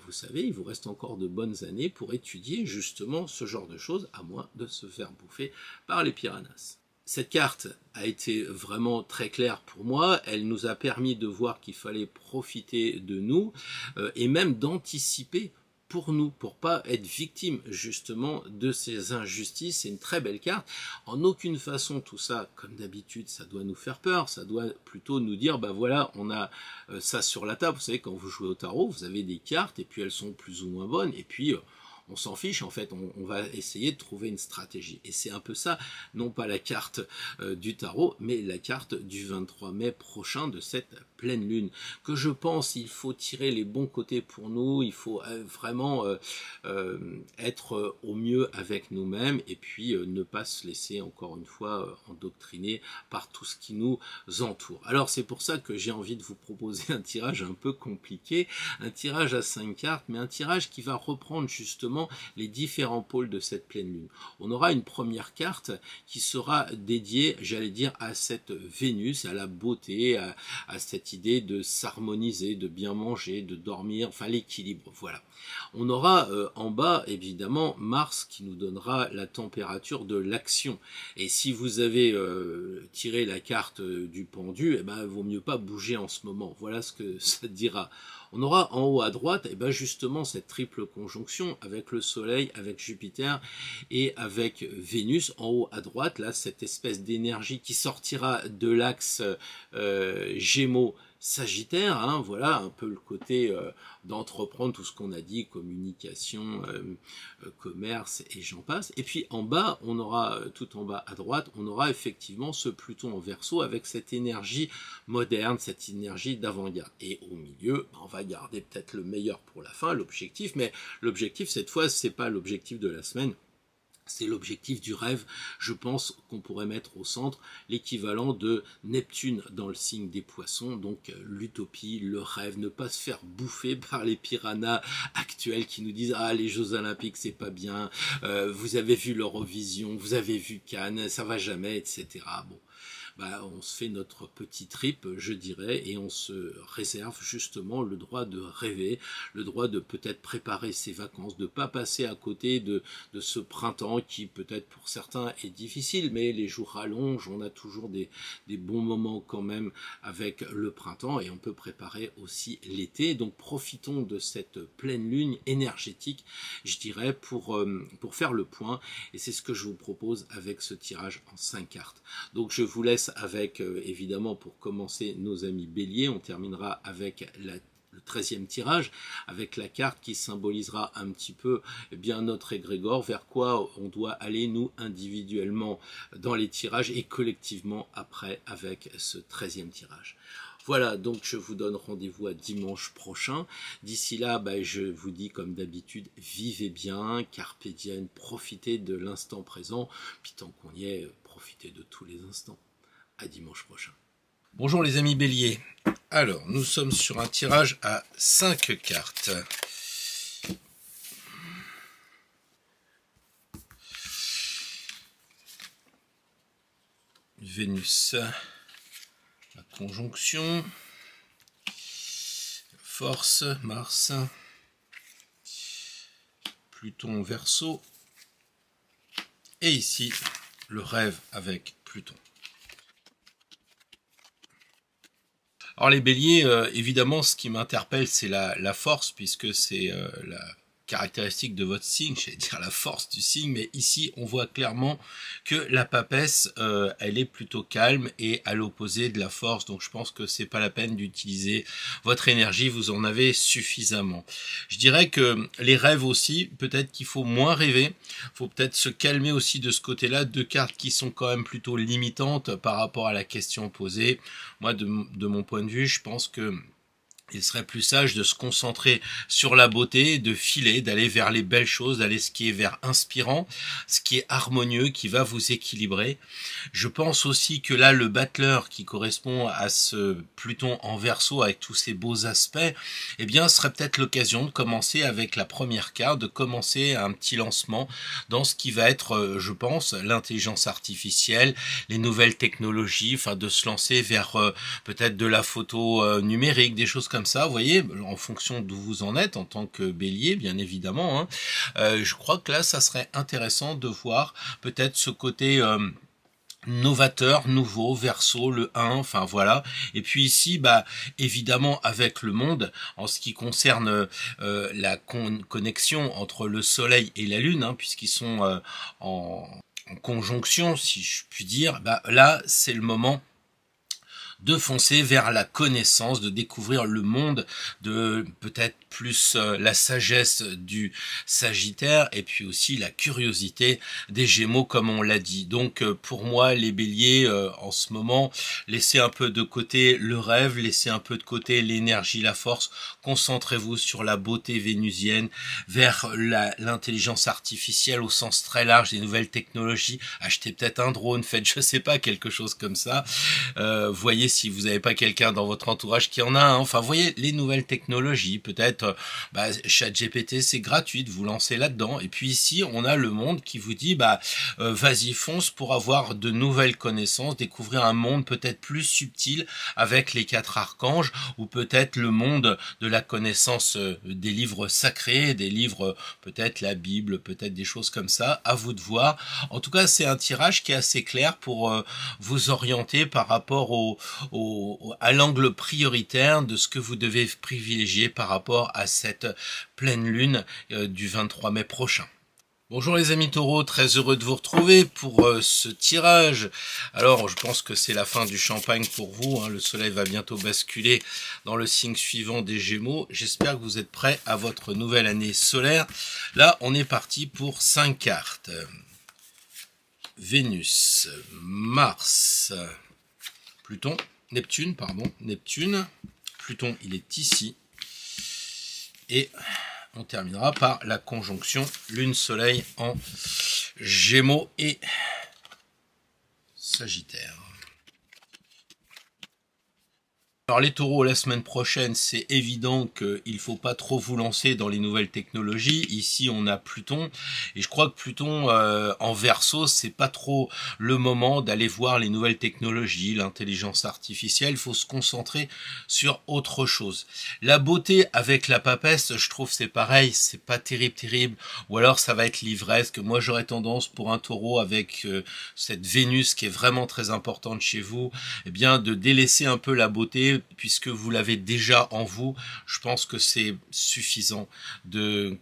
[SPEAKER 1] vous savez, il vous reste encore de bonnes années pour étudier justement ce genre de choses, à moins de se faire bouffer par les piranhas. Cette carte a été vraiment très claire pour moi, elle nous a permis de voir qu'il fallait profiter de nous et même d'anticiper pour nous, pour pas être victime justement de ces injustices. C'est une très belle carte. En aucune façon tout ça, comme d'habitude, ça doit nous faire peur, ça doit plutôt nous dire, voilà, on a ça sur la table. Vous savez, quand vous jouez au tarot, vous avez des cartes et puis elles sont plus ou moins bonnes et puis on s'en fiche, en fait, on va essayer de trouver une stratégie. Et c'est un peu ça, non pas la carte du tarot, mais la carte du 23 mai prochain de cette pleine lune, que je pense il faut tirer les bons côtés pour nous, il faut vraiment être au mieux avec nous-mêmes, et puis ne pas se laisser, encore une fois, endoctriner par tout ce qui nous entoure. Alors c'est pour ça que j'ai envie de vous proposer un tirage un peu compliqué, un tirage à 5 cartes, mais un tirage qui va reprendre justement les différents pôles de cette pleine lune. On aura une première carte qui sera dédiée, j'allais dire, à cette Vénus, à la beauté, à cette idée de s'harmoniser, de bien manger, de dormir, enfin l'équilibre, voilà. On aura en bas, évidemment, Mars qui nous donnera la température de l'action. Et si vous avez tiré la carte du pendu, il vaut mieux pas bouger en ce moment. Voilà ce que ça dira. On aura en haut à droite justement cette triple conjonction avec le Soleil, avec Jupiter et avec Vénus. En haut à droite, là, cette espèce d'énergie qui sortira de l'axe Gémeaux Sagittaire, hein, voilà un peu le côté d'entreprendre tout ce qu'on a dit, communication, commerce et j'en passe. Et puis en bas, on aura, tout en bas à droite, on aura effectivement ce Pluton en Verseau avec cette énergie moderne, cette énergie d'avant-garde. Et au milieu, on va garder peut-être le meilleur pour la fin, l'objectif, mais l'objectif cette fois, c'est pas l'objectif de la semaine. C'est l'objectif du rêve, je pense qu'on pourrait mettre au centre l'équivalent de Neptune dans le signe des poissons, donc l'utopie, le rêve, ne pas se faire bouffer par les piranhas actuels qui nous disent « Ah, les Jeux Olympiques, c'est pas bien, vous avez vu l'Eurovision, vous avez vu Cannes, ça va jamais, etc. » Bon. On se fait notre petit trip, je dirais, et on se réserve justement le droit de rêver, le droit de peut-être préparer ses vacances, de ne pas passer à côté de ce printemps qui peut-être pour certains est difficile, mais les jours rallongent, on a toujours des bons moments quand même avec le printemps et on peut préparer aussi l'été. Donc profitons de cette pleine lune énergétique, je dirais, pour faire le point, et c'est ce que je vous propose avec ce tirage en 5 cartes. Donc je vous laisse avec, évidemment, pour commencer, nos amis béliers. On terminera avec le 13e tirage, avec la carte qui symbolisera un petit peu notre égrégore, vers quoi on doit aller nous individuellement dans les tirages et collectivement après avec ce 13e tirage. Voilà, donc je vous donne rendez-vous à dimanche prochain. D'ici là, je vous dis comme d'habitude, vivez bien, carpe diem, profitez de l'instant présent, puis tant qu'on y est, profitez de tous les instants. À dimanche prochain. Bonjour les amis béliers. Alors, nous sommes sur un tirage à 5 cartes. Vénus, la conjonction, force, Mars, Pluton Verseau, et ici, le rêve avec Pluton. Alors les béliers, évidemment, ce qui m'interpelle, c'est la force, puisque c'est la caractéristique de votre signe, j'allais dire la force du signe, mais ici on voit clairement que la papesse, elle est plutôt calme et à l'opposé de la force, donc je pense que c'est pas la peine d'utiliser votre énergie, vous en avez suffisamment. Je dirais que les rêves aussi, peut-être qu'il faut moins rêver, faut peut-être se calmer aussi de ce côté-là, deux cartes qui sont quand même plutôt limitantes par rapport à la question posée. Moi, de mon point de vue, je pense que il serait plus sage de se concentrer sur la beauté, de filer, d'aller vers les belles choses, d'aller ce qui est vers inspirant, ce qui est harmonieux, qui va vous équilibrer. Je pense aussi que là, le battleur qui correspond à ce Pluton en Verseau avec tous ces beaux aspects, eh bien, serait peut-être l'occasion de commencer avec la première carte, de commencer un petit lancement dans ce qui va être, je pense, l'intelligence artificielle, les nouvelles technologies, enfin, de se lancer vers peut-être de la photo numérique, des choses comme ça, vous voyez, en fonction d'où vous en êtes en tant que bélier, bien évidemment. Je crois que là, ça serait intéressant de voir peut-être ce côté novateur, nouveau, Verseau, le 1, enfin voilà. Et puis ici, évidemment, avec le monde, en ce qui concerne la connexion entre le Soleil et la Lune, puisqu'ils sont en conjonction, si je puis dire, là, c'est le moment de foncer vers la connaissance, de découvrir le monde, de peut-être plus la sagesse du Sagittaire et puis aussi la curiosité des Gémeaux comme on l'a dit. Donc pour moi les Béliers en ce moment, laissez un peu de côté le rêve, laissez un peu de côté l'énergie, la force, concentrez-vous sur la beauté vénusienne, vers l'intelligence artificielle au sens très large, des nouvelles technologies, achetez peut-être un drone, faites je sais pas quelque chose comme ça, voyez si vous n'avez pas quelqu'un dans votre entourage qui en a un, enfin voyez les nouvelles technologies, peut-être ChatGPT c'est gratuit, vous lancez là-dedans, et puis ici on a le monde qui vous dit vas-y fonce pour avoir de nouvelles connaissances, découvrir un monde peut-être plus subtil avec les 4 archanges, ou peut-être le monde de la connaissance des livres sacrés, des livres peut-être la Bible, peut-être des choses comme ça, à vous de voir. En tout cas c'est un tirage qui est assez clair pour vous orienter par rapport à l'angle prioritaire de ce que vous devez privilégier par rapport à cette pleine lune du 23 mai prochain. Bonjour les amis taureaux, très heureux de vous retrouver pour ce tirage. Alors je pense que c'est la fin du champagne pour vous, le soleil va bientôt basculer dans le signe suivant des Gémeaux. J'espère que vous êtes prêts à votre nouvelle année solaire. Là on est parti pour 5 cartes. Vénus, Mars, Pluton, Neptune, Pluton il est ici. Et on terminera par la conjonction Lune-Soleil en Gémeaux et Sagittaire. Alors les taureaux, la semaine prochaine, c'est évident qu'il ne faut pas trop vous lancer dans les nouvelles technologies. Ici, on a Pluton. Et je crois que Pluton, en Verseau, c'est pas trop le moment d'aller voir les nouvelles technologies, l'intelligence artificielle. Il faut se concentrer sur autre chose. La beauté avec la papesse, je trouve c'est pareil. C'est pas terrible. Ou alors, ça va être l'ivresse. Que moi, j'aurais tendance pour un taureau avec cette Vénus qui est vraiment très importante chez vous, eh bien, de délaisser un peu la beauté, puisque vous l'avez déjà en vous. Je pense que c'est suffisant de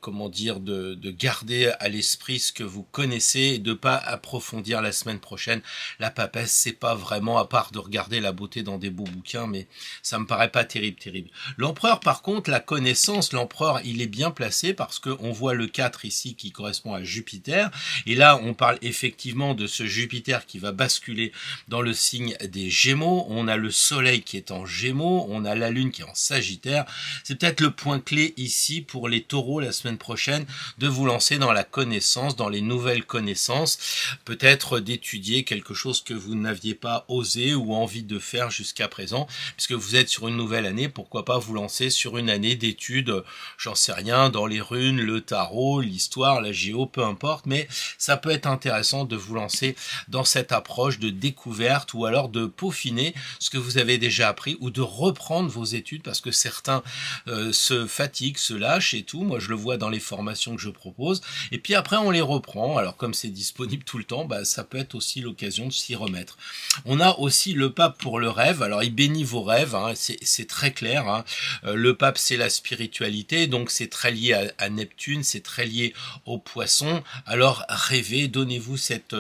[SPEAKER 1] garder à l'esprit ce que vous connaissez et de pas approfondir la semaine prochaine. La papesse, c'est pas vraiment, à part de regarder la beauté dans des beaux bouquins, mais ça me paraît pas terrible. L'empereur, par contre, la connaissance, l'empereur, il est bien placé parce que on voit le 4 ici qui correspond à Jupiter. Et là, on parle effectivement de ce Jupiter qui va basculer dans le signe des Gémeaux. On a le soleil qui est en Gémeaux, on a la lune qui est en Sagittaire. C'est peut-être le point clé ici pour les taureaux la semaine prochaine, de vous lancer dans la connaissance, dans les nouvelles connaissances, peut-être d'étudier quelque chose que vous n'aviez pas osé ou envie de faire jusqu'à présent, puisque vous êtes sur une nouvelle année, pourquoi pas vous lancer sur une année d'études, j'en sais rien, dans les runes, le tarot, l'histoire, la géo, peu importe, mais ça peut être intéressant de vous lancer dans cette approche de découverte ou alors de peaufiner ce que vous avez déjà appris ou ou de reprendre vos études, parce que certains se fatiguent, se lâchent et tout. Moi, je le vois dans les formations que je propose. Et puis après, on les reprend. Alors, comme c'est disponible tout le temps, bah, ça peut être aussi l'occasion de s'y remettre. On a aussi le pape pour le rêve. Alors, il bénit vos rêves, hein, c'est très clair. Hein. Le pape, c'est la spiritualité, donc c'est très lié à Neptune, c'est très lié aux poissons. Alors, rêvez, donnez-vous cette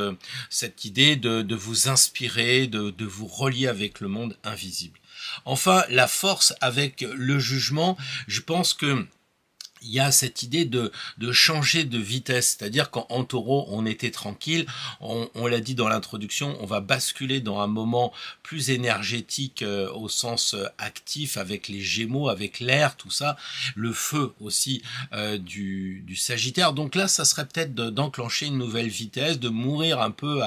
[SPEAKER 1] idée de vous inspirer, de vous relier avec le monde invisible. Enfin, la force avec le jugement, je pense que il y a cette idée de changer de vitesse, c'est-à-dire qu'en taureau, on était tranquille, on l'a dit dans l'introduction, on va basculer dans un moment plus énergétique au sens actif, avec les Gémeaux, avec l'air, tout ça, le feu aussi du Sagittaire. Donc là, ça serait peut-être d'enclencher une nouvelle vitesse, de mourir un peu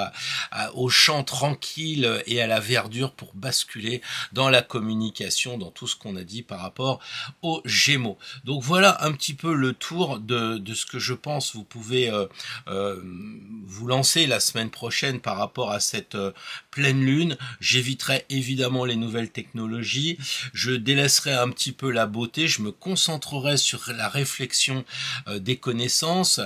[SPEAKER 1] au champ tranquille et à la verdure pour basculer dans la communication, dans tout ce qu'on a dit par rapport aux Gémeaux. Donc voilà un petit peu le tour de ce que je pense vous pouvez vous lancer la semaine prochaine par rapport à cette pleine lune. J'éviterai évidemment les nouvelles technologies, je délaisserai un petit peu la beauté, je me concentrerai sur la réflexion des connaissances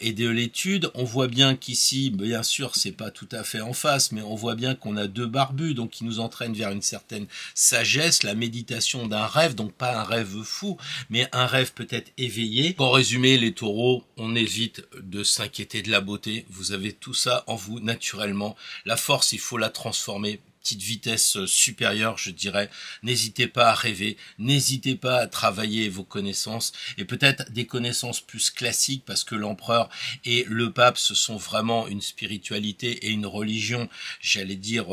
[SPEAKER 1] et de l'étude. On voit bien qu'ici, bien sûr, c'est pas tout à fait en face, mais on voit bien qu'on a deux barbus, donc qui nous entraînent vers une certaine sagesse, la méditation d'un rêve, donc pas un rêve fou, mais un rêve peut-être éveillé. En résumé, les taureaux, on évite de s'inquiéter de la beauté. Vous avez tout ça en vous naturellement. La force, il faut la transformer. Petite vitesse supérieure, je dirais. N'hésitez pas à rêver, n'hésitez pas à travailler vos connaissances et peut-être des connaissances plus classiques parce que l'empereur et le pape, ce sont vraiment une spiritualité et une religion, j'allais dire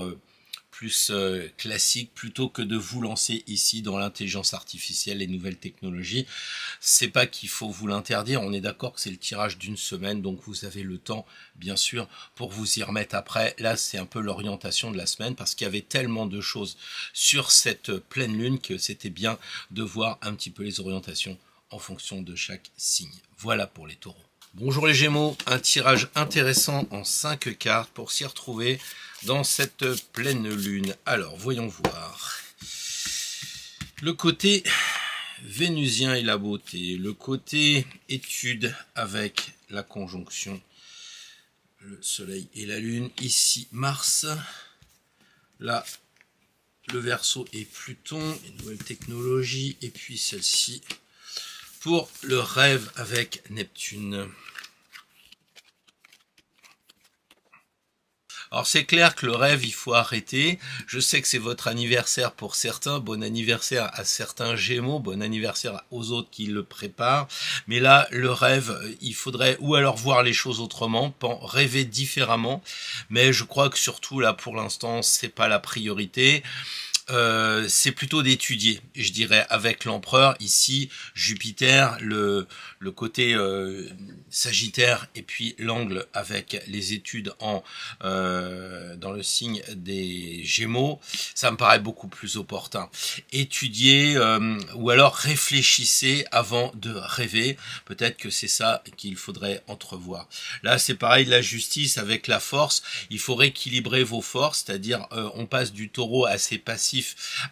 [SPEAKER 1] plus classique, plutôt que de vous lancer ici dans l'intelligence artificielle, les nouvelles technologies. C'est pas qu'il faut vous l'interdire, on est d'accord que c'est le tirage d'une semaine, donc vous avez le temps, bien sûr, pour vous y remettre après. Là, c'est un peu l'orientation de la semaine, parce qu'il y avait tellement de choses sur cette pleine lune que c'était bien de voir un petit peu les orientations en fonction de chaque signe. Voilà pour les taureaux. Bonjour les Gémeaux, un tirage intéressant en 5 cartes pour s'y retrouver dans cette pleine lune. Alors, voyons voir. Le côté vénusien et la beauté, le côté étude avec la conjonction, le soleil et la lune, ici Mars, là le Verseau et Pluton, une nouvelle technologie, et puis celle-ci pour le rêve avec Neptune. Alors c'est clair que le rêve, il faut arrêter. Je sais que c'est votre anniversaire pour certains. Bon anniversaire à certains Gémeaux, bon anniversaire aux autres qui le préparent. Mais là, le rêve, il faudrait ou alors voir les choses autrement, rêver différemment. Mais je crois que surtout là, pour l'instant, c'est pas la priorité. C'est plutôt d'étudier, je dirais, avec l'empereur, ici, Jupiter, le côté Sagittaire, et puis l'angle avec les études dans le signe des Gémeaux, ça me paraît beaucoup plus opportun. Étudier, ou alors réfléchissez avant de rêver, peut-être que c'est ça qu'il faudrait entrevoir. Là, c'est pareil, la justice avec la force, il faut rééquilibrer vos forces, c'est-à-dire on passe du taureau assez passif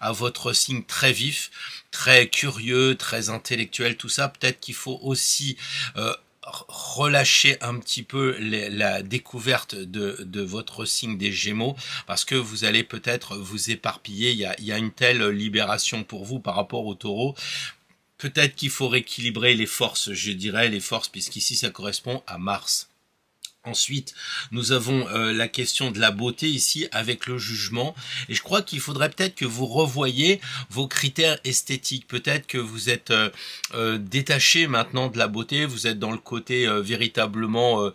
[SPEAKER 1] à votre signe très vif, très curieux, très intellectuel, tout ça. Peut-être qu'il faut aussi relâcher un petit peu la découverte de votre signe des Gémeaux, parce que vous allez peut-être vous éparpiller. Il y a une telle libération pour vous par rapport au taureau. Peut-être qu'il faut rééquilibrer les forces, je dirais les forces, puisqu'ici ça correspond à Mars. Ensuite, nous avons la question de la beauté ici avec le jugement, et je crois qu'il faudrait peut-être que vous revoyiez vos critères esthétiques. Peut-être que vous êtes détaché maintenant de la beauté, vous êtes dans le côté véritablement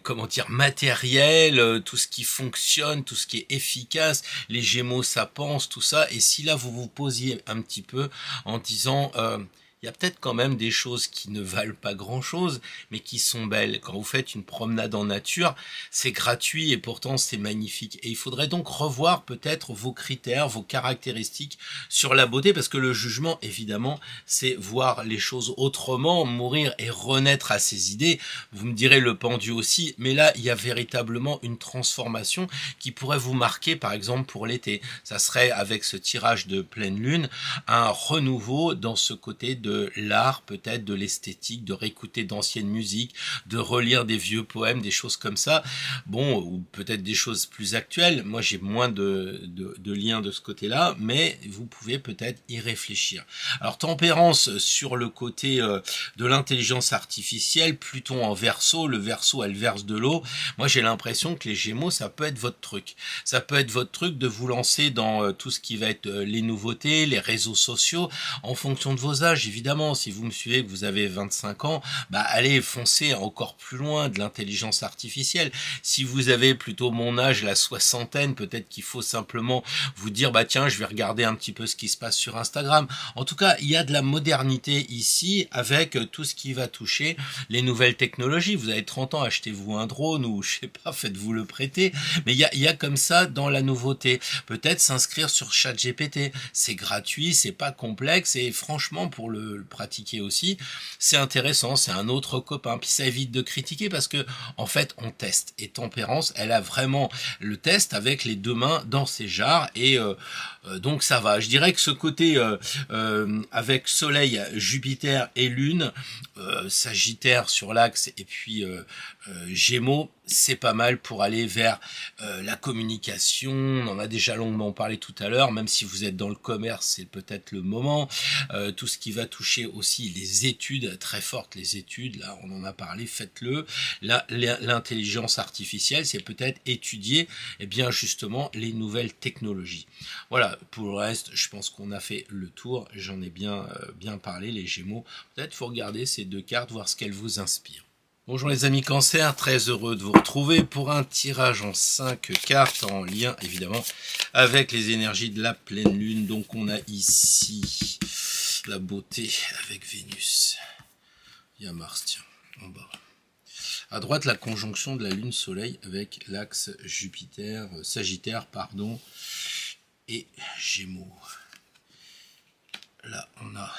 [SPEAKER 1] comment dire, matériel, tout ce qui fonctionne, tout ce qui est efficace, les Gémeaux ça pense, tout ça. Et si là vous vous posiez un petit peu en disant il y a peut-être quand même des choses qui ne valent pas grand-chose, mais qui sont belles. Quand vous faites une promenade en nature, c'est gratuit et pourtant c'est magnifique. Et il faudrait donc revoir peut-être vos critères, vos caractéristiques sur la beauté, parce que le jugement, évidemment, c'est voir les choses autrement, mourir et renaître à ses idées. Vous me direz le pendu aussi, mais là, il y a véritablement une transformation qui pourrait vous marquer, par exemple, pour l'été. Ça serait, avec ce tirage de pleine lune, un renouveau dans ce côté de l'art, peut-être de l'esthétique, de réécouter d'anciennes musiques, de relire des vieux poèmes, des choses comme ça. Bon, ou peut-être des choses plus actuelles. Moi, j'ai moins de liens de ce côté-là, mais vous pouvez peut-être y réfléchir. Alors, tempérance sur le côté de l'intelligence artificielle, Pluton en Verseau, le Verseau, elle verse de l'eau. Moi, j'ai l'impression que les Gémeaux, ça peut être votre truc. Ça peut être votre truc de vous lancer dans tout ce qui va être les nouveautés, les réseaux sociaux, en fonction de vos âges, évidemment. Si vous me suivez, que vous avez 25 ans, bah allez foncer encore plus loin de l'intelligence artificielle. Si vous avez plutôt mon âge, la soixantaine, peut-être qu'il faut simplement vous dire, bah tiens, je vais regarder un petit peu ce qui se passe sur Instagram. En tout cas, il y a de la modernité ici avec tout ce qui va toucher les nouvelles technologies. Vous avez 30 ans, achetez-vous un drone ou je sais pas, faites-vous le prêter. Mais il y a comme ça dans la nouveauté. Peut-être s'inscrire sur ChatGPT. C'est gratuit, c'est pas complexe et franchement pour le pratiquer aussi, c'est intéressant, c'est un autre copain. Puis ça évite de critiquer parce que en fait on teste. Et Tempérance, elle a vraiment le test avec les deux mains dans ses jarres et donc ça va. Je dirais que ce côté avec Soleil, Jupiter et Lune, Sagittaire sur l'axe et puis Gémeaux, c'est pas mal pour aller vers la communication. On en a déjà longuement parlé tout à l'heure, même si vous êtes dans le commerce, c'est peut-être le moment. Tout ce qui va toucher aussi les études, très fortes les études, là on en a parlé, faites-le. Là, l'intelligence artificielle, c'est peut-être étudier bien justement les nouvelles technologies. Voilà, pour le reste, je pense qu'on a fait le tour, j'en ai bien parlé, les Gémeaux. Peut-être faut regarder ces deux cartes, voir ce qu'elles vous inspirent. Bonjour les amis Cancer, très heureux de vous retrouver pour un tirage en 5 cartes en lien évidemment avec les énergies de la pleine lune. Donc on a ici la beauté avec Vénus. Il y a Mars, tiens, en bas. À droite, la conjonction de la lune soleil avec l'axe Jupiter, Sagittaire, pardon, et Gémeaux. Là, on a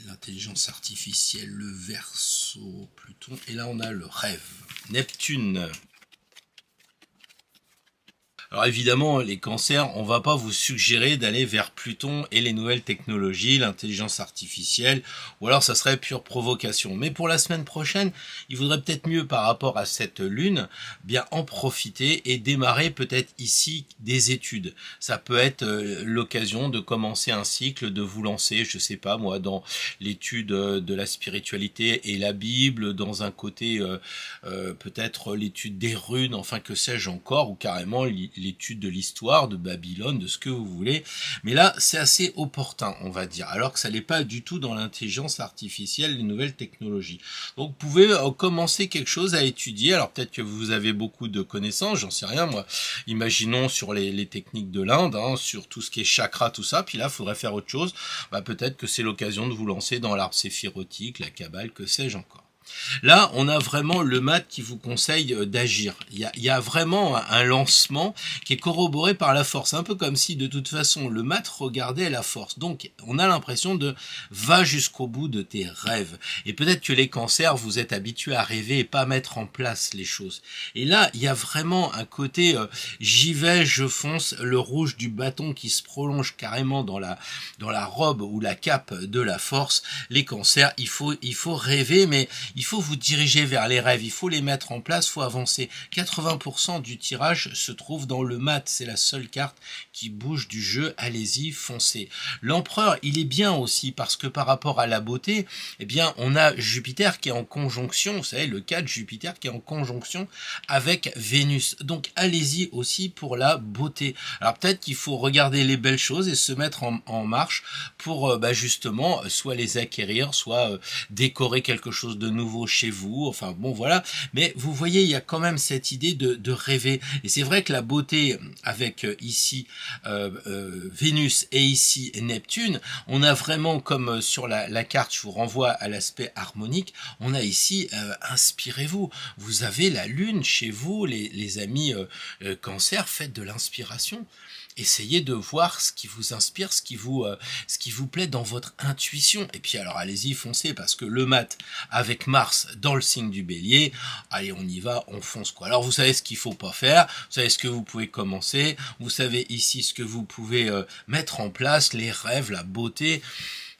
[SPEAKER 1] l'intelligence artificielle, le Verseau, Pluton, et là on a le rêve, Neptune. Alors évidemment, les cancers, on va pas vous suggérer d'aller vers Pluton et les nouvelles technologies, l'intelligence artificielle, ou alors ça serait pure provocation. Mais pour la semaine prochaine, il vaudrait peut-être mieux par rapport à cette lune, bien en profiter et démarrer peut-être ici des études. Ça peut être l'occasion de commencer un cycle, de vous lancer, je sais pas moi, dans l'étude de la spiritualité et la Bible, dans un côté peut-être l'étude des runes, enfin que sais-je encore, ou carrément l'étude de l'histoire de Babylone, de ce que vous voulez. Mais là, c'est assez opportun, on va dire, alors que ça n'est pas du tout dans l'intelligence artificielle, les nouvelles technologies. Donc, vous pouvez commencer quelque chose à étudier. Alors, peut-être que vous avez beaucoup de connaissances, j'en sais rien, moi. Imaginons sur les techniques de l'Inde, hein, sur tout ce qui est chakra, tout ça. Puis là, il faudrait faire autre chose. Bah, peut-être que c'est l'occasion de vous lancer dans l'arbre séphirotique, la Kabbale, que sais-je encore. Là, on a vraiment le mat qui vous conseille d'agir. Il y a vraiment un lancement qui est corroboré par la force. Un peu comme si, de toute façon, le mat regardait la force. Donc, on a l'impression de va jusqu'au bout de tes rêves. Et peut-être que les cancers, vous êtes habitués à rêver et pas mettre en place les choses. Et là, il y a vraiment un côté j'y vais, je fonce, le rouge du bâton qui se prolonge carrément dans la robe ou la cape de la force. Les cancers, il faut rêver, mais il faut vous diriger vers les rêves, il faut les mettre en place, il faut avancer. 80% du tirage se trouve dans le mat, c'est la seule carte qui bouge du jeu, allez-y, foncez. L'empereur, il est bien aussi parce que par rapport à la beauté, eh bien, on a Jupiter qui est en conjonction, vous savez, le 4 Jupiter qui est en conjonction avec Vénus. Donc, allez-y aussi pour la beauté. Alors, peut-être qu'il faut regarder les belles choses et se mettre en marche pour, justement, soit les acquérir, soit décorer quelque chose de nouveau
[SPEAKER 2] nouveau chez vous, enfin bon voilà, mais vous voyez il y a quand même cette idée de rêver, et c'est vrai que la beauté avec ici Vénus et ici Neptune, on a vraiment comme sur la carte, je vous renvoie à l'aspect harmonique, on a ici inspirez-vous, vous avez la lune chez vous, les amis cancer, faites de l'inspiration. Essayez de voir ce qui vous inspire, ce qui vous plaît dans votre intuition. Et puis alors allez-y, foncez, parce que le mat avec Mars dans le signe du Bélier, allez on y va, on fonce quoi. Alors vous savez ce qu'il faut pas faire, vous savez ce que vous pouvez commencer, vous savez ici ce que vous pouvez mettre en place, les rêves, la beauté.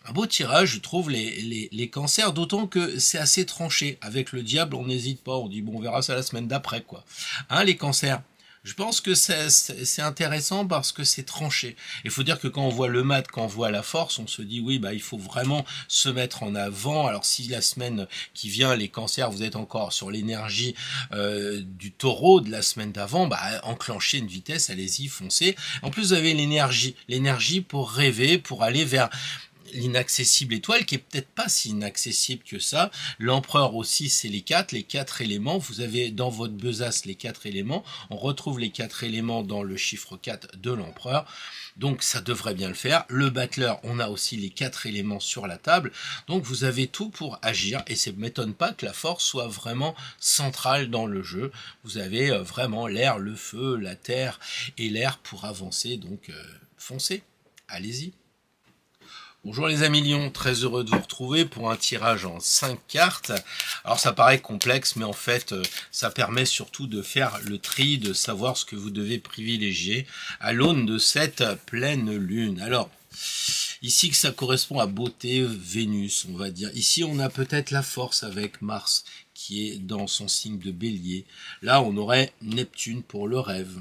[SPEAKER 2] Un beau tirage, je trouve, les cancers, d'autant que c'est assez tranché. Avec le diable, on n'hésite pas, on dit bon, on verra ça la semaine d'après, quoi. Hein, les cancers? Je pense que c'est intéressant parce que c'est tranché. Il faut dire que quand on voit le mat, quand on voit la force, on se dit oui, bah il faut vraiment se mettre en avant. Alors si la semaine qui vient, les cancers, vous êtes encore sur l'énergie du taureau de la semaine d'avant, bah enclenchez une vitesse, allez-y, foncez. En plus, vous avez l'énergie pour rêver, pour aller vers l'inaccessible étoile, qui est peut-être pas si inaccessible que ça. L'empereur aussi, c'est les quatre éléments. Vous avez dans votre besace les 4 éléments. On retrouve les 4 éléments dans le chiffre 4 de l'empereur. Donc ça devrait bien le faire. Le battleur, on a aussi les 4 éléments sur la table. Donc vous avez tout pour agir, et ça ne m'étonne pas que la force soit vraiment centrale dans le jeu. Vous avez vraiment l'air, le feu, la terre et l'air pour avancer. Donc foncez, allez-y. Bonjour les amis Lions, très heureux de vous retrouver pour un tirage en 5 cartes. Alors ça paraît complexe, mais en fait ça permet surtout de faire le tri, de savoir ce que vous devez privilégier à l'aune de cette pleine lune. Alors ici que ça correspond à beauté, Vénus, on va dire. Ici on a peut-être la force avec Mars qui est dans son signe de Bélier. Là on aurait Neptune pour le rêve.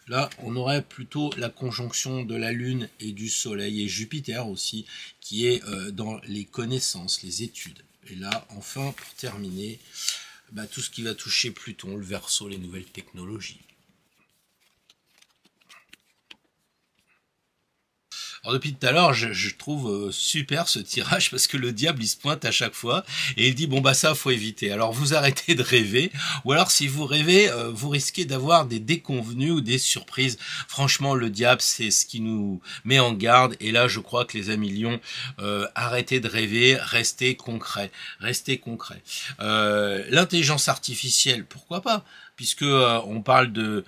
[SPEAKER 2] Là, on aurait plutôt la conjonction de la Lune et du Soleil, et Jupiter aussi, qui est dans les connaissances, les études. Et là, enfin, pour terminer, bah, tout ce qui va toucher Pluton, le Verseau, les nouvelles technologies. Alors depuis tout à l'heure, je trouve super ce tirage, parce que le diable il se pointe à chaque fois et il dit bon bah ça faut éviter. Alors vous arrêtez de rêver, ou alors si vous rêvez, vous risquez d'avoir des déconvenues ou des surprises. Franchement le diable c'est ce qui nous met en garde, et là je crois que les amis Lions, arrêtez de rêver, restez concret, restez concret. L'intelligence artificielle, pourquoi pas? Puisque on parle de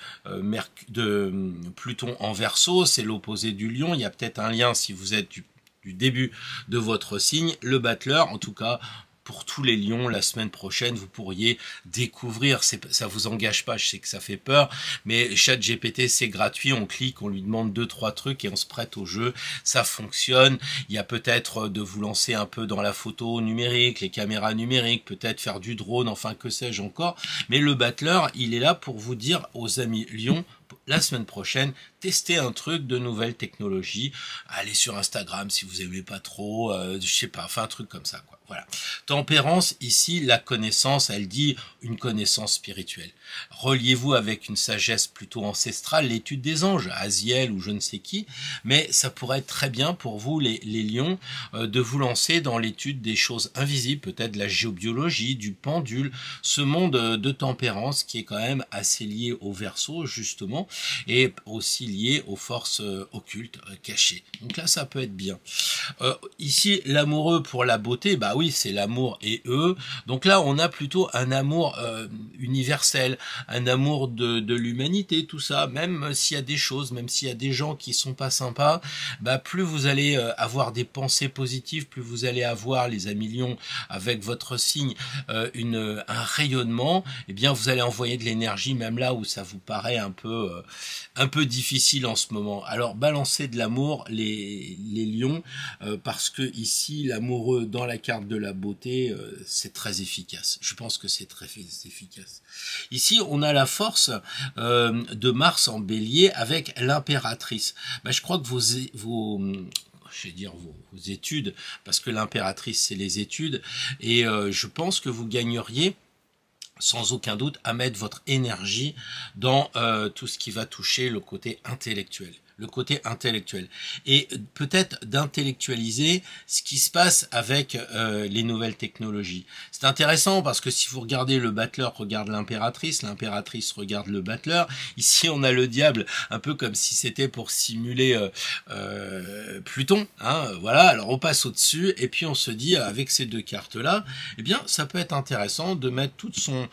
[SPEAKER 2] Pluton en Verseau, c'est l'opposé du Lion. Il y a peut-être un lien si vous êtes du début de votre signe. Le battleur, en tout cas, pour tous les lions, la semaine prochaine, vous pourriez découvrir, ça vous engage pas, je sais que ça fait peur, mais ChatGPT, c'est gratuit, on clique, on lui demande 2-3 trucs et on se prête au jeu, ça fonctionne. Il y a peut-être de vous lancer un peu dans la photo numérique, les caméras numériques, peut-être faire du drone, enfin que sais-je encore, mais le battleur, il est là pour vous dire aux amis lions, la semaine prochaine, testez un truc de nouvelles technologies, allez sur Instagram si vous aimez pas trop, je sais pas, enfin un truc comme ça, quoi. Voilà. Tempérance, ici, la connaissance, elle dit une connaissance spirituelle. Reliez-vous avec une sagesse plutôt ancestrale, l'étude des anges, Aziel ou je ne sais qui, mais ça pourrait être très bien pour vous, les lions, de vous lancer dans l'étude des choses invisibles, peut-être de la géobiologie, du pendule, ce monde de tempérance qui est quand même assez lié au Verseau, justement, et aussi lié aux forces occultes, cachées. Donc là, ça peut être bien. Ici, l'amoureux pour la beauté, bah oui, c'est l'amour et eux. Donc là, on a plutôt un amour universel, un amour de l'humanité, tout ça. Même s'il y a des choses, même s'il y a des gens qui sont pas sympas, bah plus vous allez avoir des pensées positives, plus vous allez avoir, les amis lions, avec votre signe, un rayonnement, eh bien vous allez envoyer de l'énergie, même là où ça vous paraît un peu difficile en ce moment. Alors balancez de l'amour, les lions, parce que ici, l'amoureux dans la carte de la beauté, c'est très efficace. Je pense que c'est très efficace. Ici, on a la force de Mars en Bélier avec l'impératrice. Ben, je crois que vos études, parce que l'impératrice, c'est les études, et je pense que vous gagneriez sans aucun doute à mettre votre énergie dans tout ce qui va toucher le côté intellectuel. le côté intellectuel, et peut-être d'intellectualiser ce qui se passe avec les nouvelles technologies. C'est intéressant parce que si vous regardez le battleur regarde l'impératrice regarde le battleur, ici on a le diable, un peu comme si c'était pour simuler Pluton, hein, voilà, alors on passe au-dessus, et puis on se dit, avec ces deux cartes-là, eh bien ça peut être intéressant de mettre tout son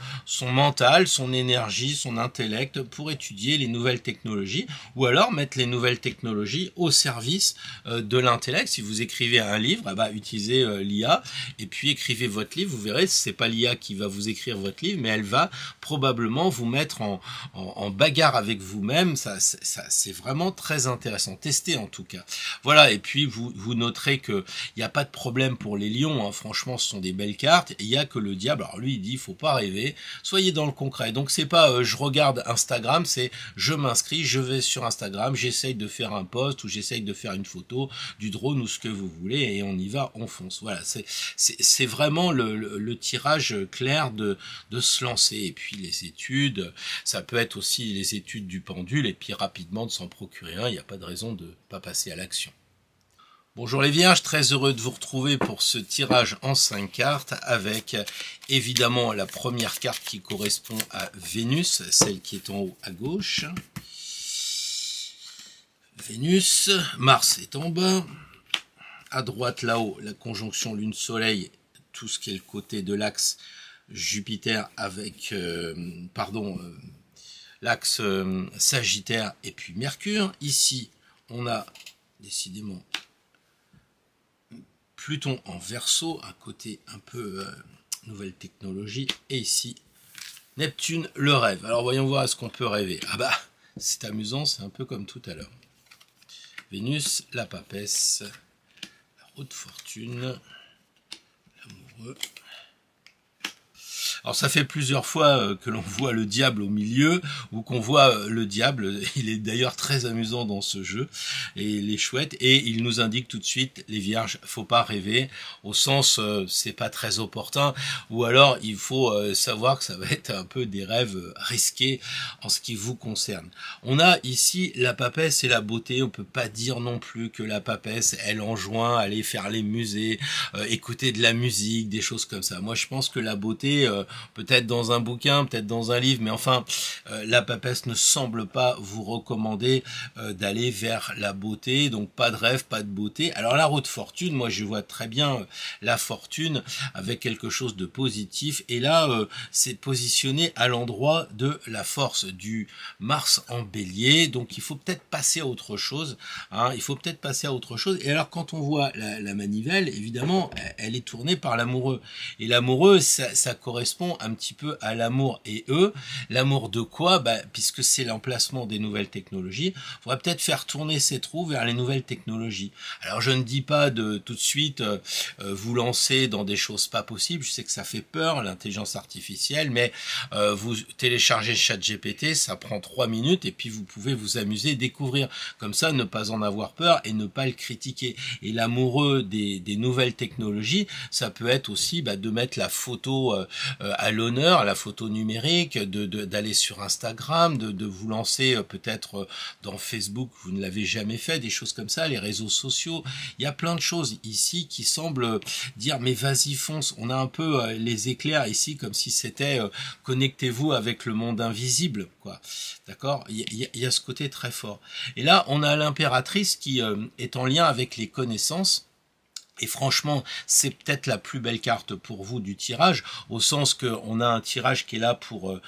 [SPEAKER 2] mental, son énergie, son intellect pour étudier les nouvelles technologies, ou alors mettre les nouvelles technologies au service de l'intellect. Si vous écrivez un livre, utilisez l'IA, et puis écrivez votre livre, vous verrez, c'est pas l'IA qui va vous écrire votre livre, mais elle va probablement vous mettre en bagarre avec vous-même. Ça c'est vraiment très intéressant. Testez en tout cas. Voilà, et puis vous noterez que il n'y a pas de problème pour les lions, hein. Franchement, ce sont des belles cartes, et il n'y a que le diable. Alors lui, il dit, faut pas rêver, soyez dans le concret. Donc c'est pas je regarde Instagram, c'est je m'inscris, je vais sur Instagram, j'essaye de faire un post, ou j'essaye de faire une photo, du drone, ou ce que vous voulez, et on y va, on fonce. Voilà, c'est vraiment le tirage clair de se lancer. Et puis les études, ça peut être aussi les études du pendule, et puis rapidement de s'en procurer un, il n'y a pas de raison de pas passer à l'action. Bonjour les vierges, très heureux de vous retrouver pour ce tirage en 5 cartes avec évidemment la première carte qui correspond à Vénus, celle qui est en haut à gauche. Vénus, Mars est en bas, à droite là-haut la conjonction Lune-Soleil, tout ce qui est le côté de l'axe Jupiter avec, l'axe Sagittaire et puis Mercure. Ici on a décidément Pluton en Verseau, un côté un peu nouvelle technologie, et ici Neptune, le rêve. Alors voyons voir, est-ce qu'on peut rêver? C'est amusant, c'est un peu comme tout à l'heure. Vénus, la papesse, la roue de fortune, l'amoureux. Alors ça fait plusieurs fois que l'on voit le diable au milieu, ou qu'on voit le diable, il est d'ailleurs très amusant dans ce jeu, et il est chouette, et il nous indique tout de suite, les vierges, faut pas rêver, au sens c'est pas très opportun, ou alors il faut savoir que ça va être un peu des rêves risqués en ce qui vous concerne. On a ici la papesse et la beauté, on peut pas dire non plus que la papesse, elle enjoint à aller faire les musées, écouter de la musique, des choses comme ça. Moi je pense que la beauté, peut-être dans un bouquin, peut-être dans un livre, mais enfin, la papesse ne semble pas vous recommander d'aller vers la beauté, donc pas de rêve, pas de beauté. Alors la roue de fortune, moi je vois très bien la fortune avec quelque chose de positif, et là c'est positionné à l'endroit de la force du Mars en Bélier, donc il faut peut-être passer à autre chose, hein, il faut peut-être passer à autre chose. Et alors quand on voit la manivelle, évidemment, elle est tournée par l'amoureux, et l'amoureux, ça correspond un petit peu à l'amour et eux. L'amour de quoi? Puisque c'est l'emplacement des nouvelles technologies, il faudrait peut-être faire tourner cette roue vers les nouvelles technologies. Alors je ne dis pas de tout de suite vous lancer dans des choses pas possibles, je sais que ça fait peur, l'intelligence artificielle, mais vous téléchargez ChatGPT, ça prend 3 minutes, et puis vous pouvez vous amuser, découvrir, comme ça ne pas en avoir peur et ne pas le critiquer. Et l'amoureux des nouvelles technologies, ça peut être aussi de mettre la photo à l'honneur, la photo numérique, d'aller sur Instagram, de vous lancer peut-être dans Facebook, vous ne l'avez jamais fait, des choses comme ça, les réseaux sociaux. Il y a plein de choses ici qui semblent dire mais vas-y fonce. On a un peu les éclairs ici comme si c'était connectez-vous avec le monde invisible, quoi. D'accord? Il y a ce côté très fort. Et là, on a l'impératrice qui est en lien avec les connaissances. Et franchement, c'est peut-être la plus belle carte pour vous du tirage, au sens qu'on a un tirage qui est là pour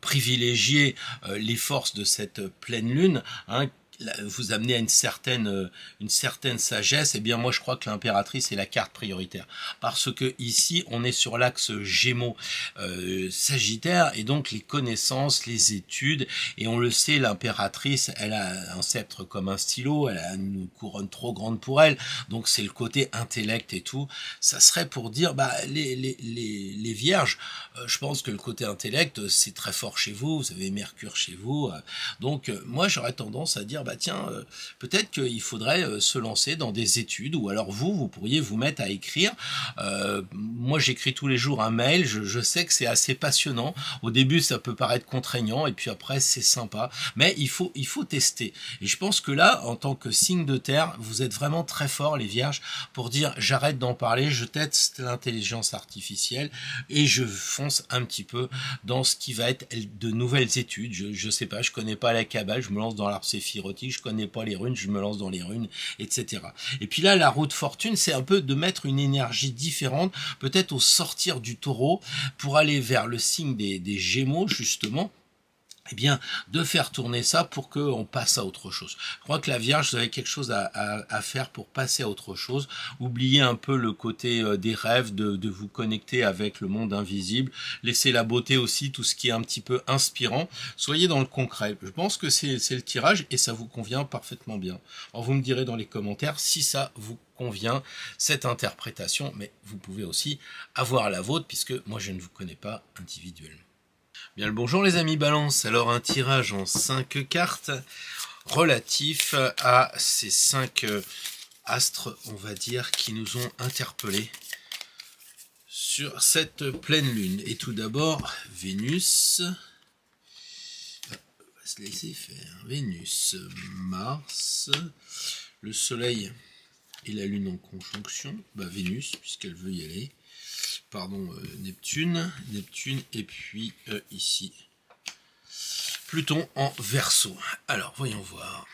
[SPEAKER 2] privilégier les forces de cette pleine lune, hein, vous amener à une certaine sagesse. Eh bien moi je crois que l'impératrice est la carte prioritaire, parce que ici on est sur l'axe Gémeaux Sagittaire, et donc les connaissances, les études, et on le sait, l'impératrice elle a un sceptre comme un stylo, elle a une couronne trop grande pour elle, donc c'est le côté intellect et tout. Ça serait pour dire les vierges, je pense que le côté intellect c'est très fort chez vous, vous avez Mercure chez vous, donc moi j'aurais tendance à dire bah tiens, peut-être qu'il faudrait se lancer dans des études, ou alors vous pourriez vous mettre à écrire. Moi, j'écris tous les jours un mail, je sais que c'est assez passionnant. Au début, ça peut paraître contraignant, et puis après, c'est sympa. Mais il faut tester. Et je pense que là, en tant que signe de terre, vous êtes vraiment très forts, les vierges, pour dire j'arrête d'en parler, je teste l'intelligence artificielle et je fonce un petit peu dans ce qui va être de nouvelles études. Je sais pas, je connais pas la Kabbale, je me lance dans l'arbre séphirotique, je connais pas les runes, je me lance dans les runes, etc. Et puis là, la roue de fortune, c'est un peu de mettre une énergie différente, peut-être au sortir du taureau, pour aller vers le signe des Gémeaux, justement. Eh bien, de faire tourner ça pour qu'on passe à autre chose. Je crois que la Vierge, vous avez quelque chose à faire pour passer à autre chose. Oubliez un peu le côté des rêves, de vous connecter avec le monde invisible. Laissez la beauté aussi, tout ce qui est un petit peu inspirant. Soyez dans le concret. Je pense que c'est le tirage et ça vous convient parfaitement bien. Alors, vous me direz dans les commentaires si ça vous convient, cette interprétation, mais vous pouvez aussi avoir la vôtre puisque moi, je ne vous connais pas individuellement. Bien le bonjour les amis Balance, alors un tirage en 5 cartes relatif à ces 5 astres, on va dire, qui nous ont interpellés sur cette pleine lune. Et tout d'abord, Vénus, on va se laisser faire, Vénus, Mars, le Soleil et la Lune en conjonction, Vénus, puisqu'elle veut y aller. Pardon, Neptune, et puis ici, Pluton en Verseau. Alors, voyons voir.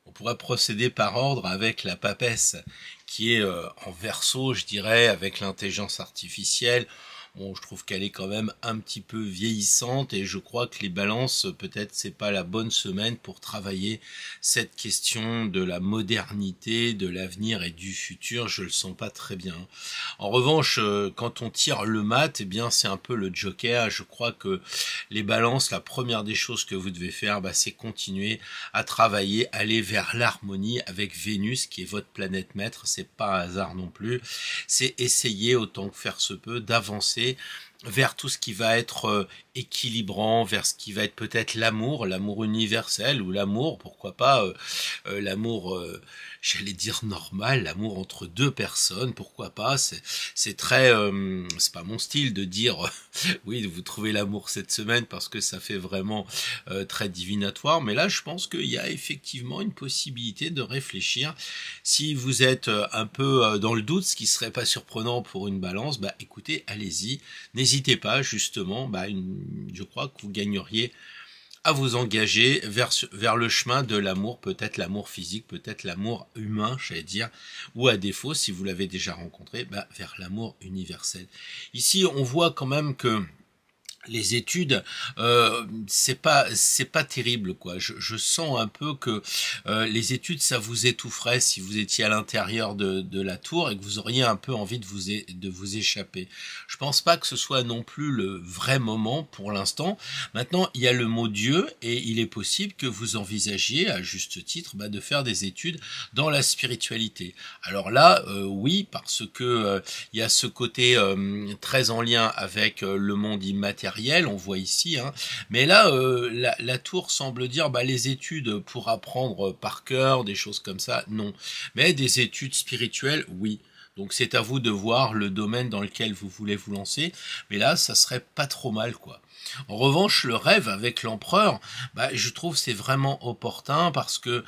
[SPEAKER 2] On pourrait procéder par ordre avec la papesse, qui est en Verseau, je dirais, avec l'intelligence artificielle. Bon, je trouve qu'elle est quand même un petit peu vieillissante et je crois que les balances, peut-être c'est pas la bonne semaine pour travailler cette question de la modernité, de l'avenir et du futur, je le sens pas très bien. En revanche, quand on tire le mat, eh bien c'est un peu le joker. Je crois que les balances, la première des choses que vous devez faire, c'est continuer à travailler, aller vers l'harmonie avec Vénus qui est votre planète maître, c'est pas un hasard non plus. C'est essayer autant que faire se peut d'avancer vers tout ce qui va être équilibrant, vers ce qui va être peut-être l'amour universel ou l'amour, pourquoi pas l'amour, j'allais dire normal, l'amour entre deux personnes, pourquoi pas, c'est très, c'est pas mon style de dire oui, vous trouvez l'amour cette semaine parce que ça fait vraiment très divinatoire, mais là je pense qu'il y a effectivement une possibilité de réfléchir. Si vous êtes un peu dans le doute, ce qui serait pas surprenant pour une balance, écoutez, allez-y, n'hésitez pas justement, je crois que vous gagneriez à vous engager vers le chemin de l'amour, peut-être l'amour physique, peut-être l'amour humain, j'allais dire, ou à défaut, si vous l'avez déjà rencontré, vers l'amour universel. Ici, on voit quand même que les études, c'est pas terrible quoi. Je sens un peu que les études ça vous étoufferait si vous étiez à l'intérieur de la tour et que vous auriez un peu envie de vous échapper. Je pense pas que ce soit non plus le vrai moment pour l'instant. Maintenant, il y a le mot Dieu et il est possible que vous envisagiez à juste titre de faire des études dans la spiritualité. Alors là, oui, parce que il y a ce côté très en lien avec le monde immatériel. On voit ici, mais là la tour semble dire les études pour apprendre par cœur, des choses comme ça, non, mais des études spirituelles, oui. Donc c'est à vous de voir le domaine dans lequel vous voulez vous lancer, mais là ça serait pas trop mal quoi. En revanche, le rêve avec l'empereur, je trouve c'est vraiment opportun parce que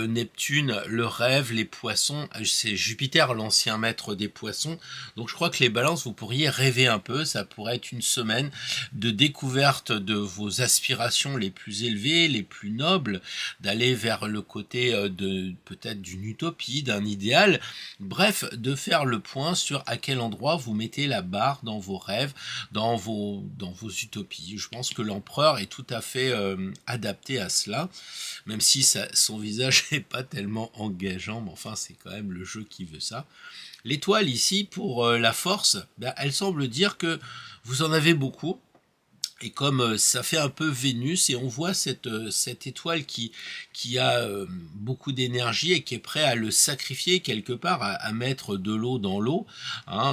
[SPEAKER 2] Neptune, le rêve, les poissons, c'est Jupiter l'ancien maître des poissons, donc je crois que les balances, vous pourriez rêver un peu, ça pourrait être une semaine de découverte de vos aspirations les plus élevées, les plus nobles, d'aller vers le côté de peut-être d'une utopie, d'un idéal, bref, de faire le point sur à quel endroit vous mettez la barre dans vos rêves, dans vos utopies. Je pense que l'empereur est tout à fait adapté à cela, même si son visage n'est pas tellement engageant, mais enfin c'est quand même le jeu qui veut ça. L'étoile ici, pour la force, elle semble dire que vous en avez beaucoup, et comme ça fait un peu Vénus, et on voit cette étoile qui a beaucoup d'énergie et qui est prêt à le sacrifier quelque part, à mettre de l'eau dans l'eau,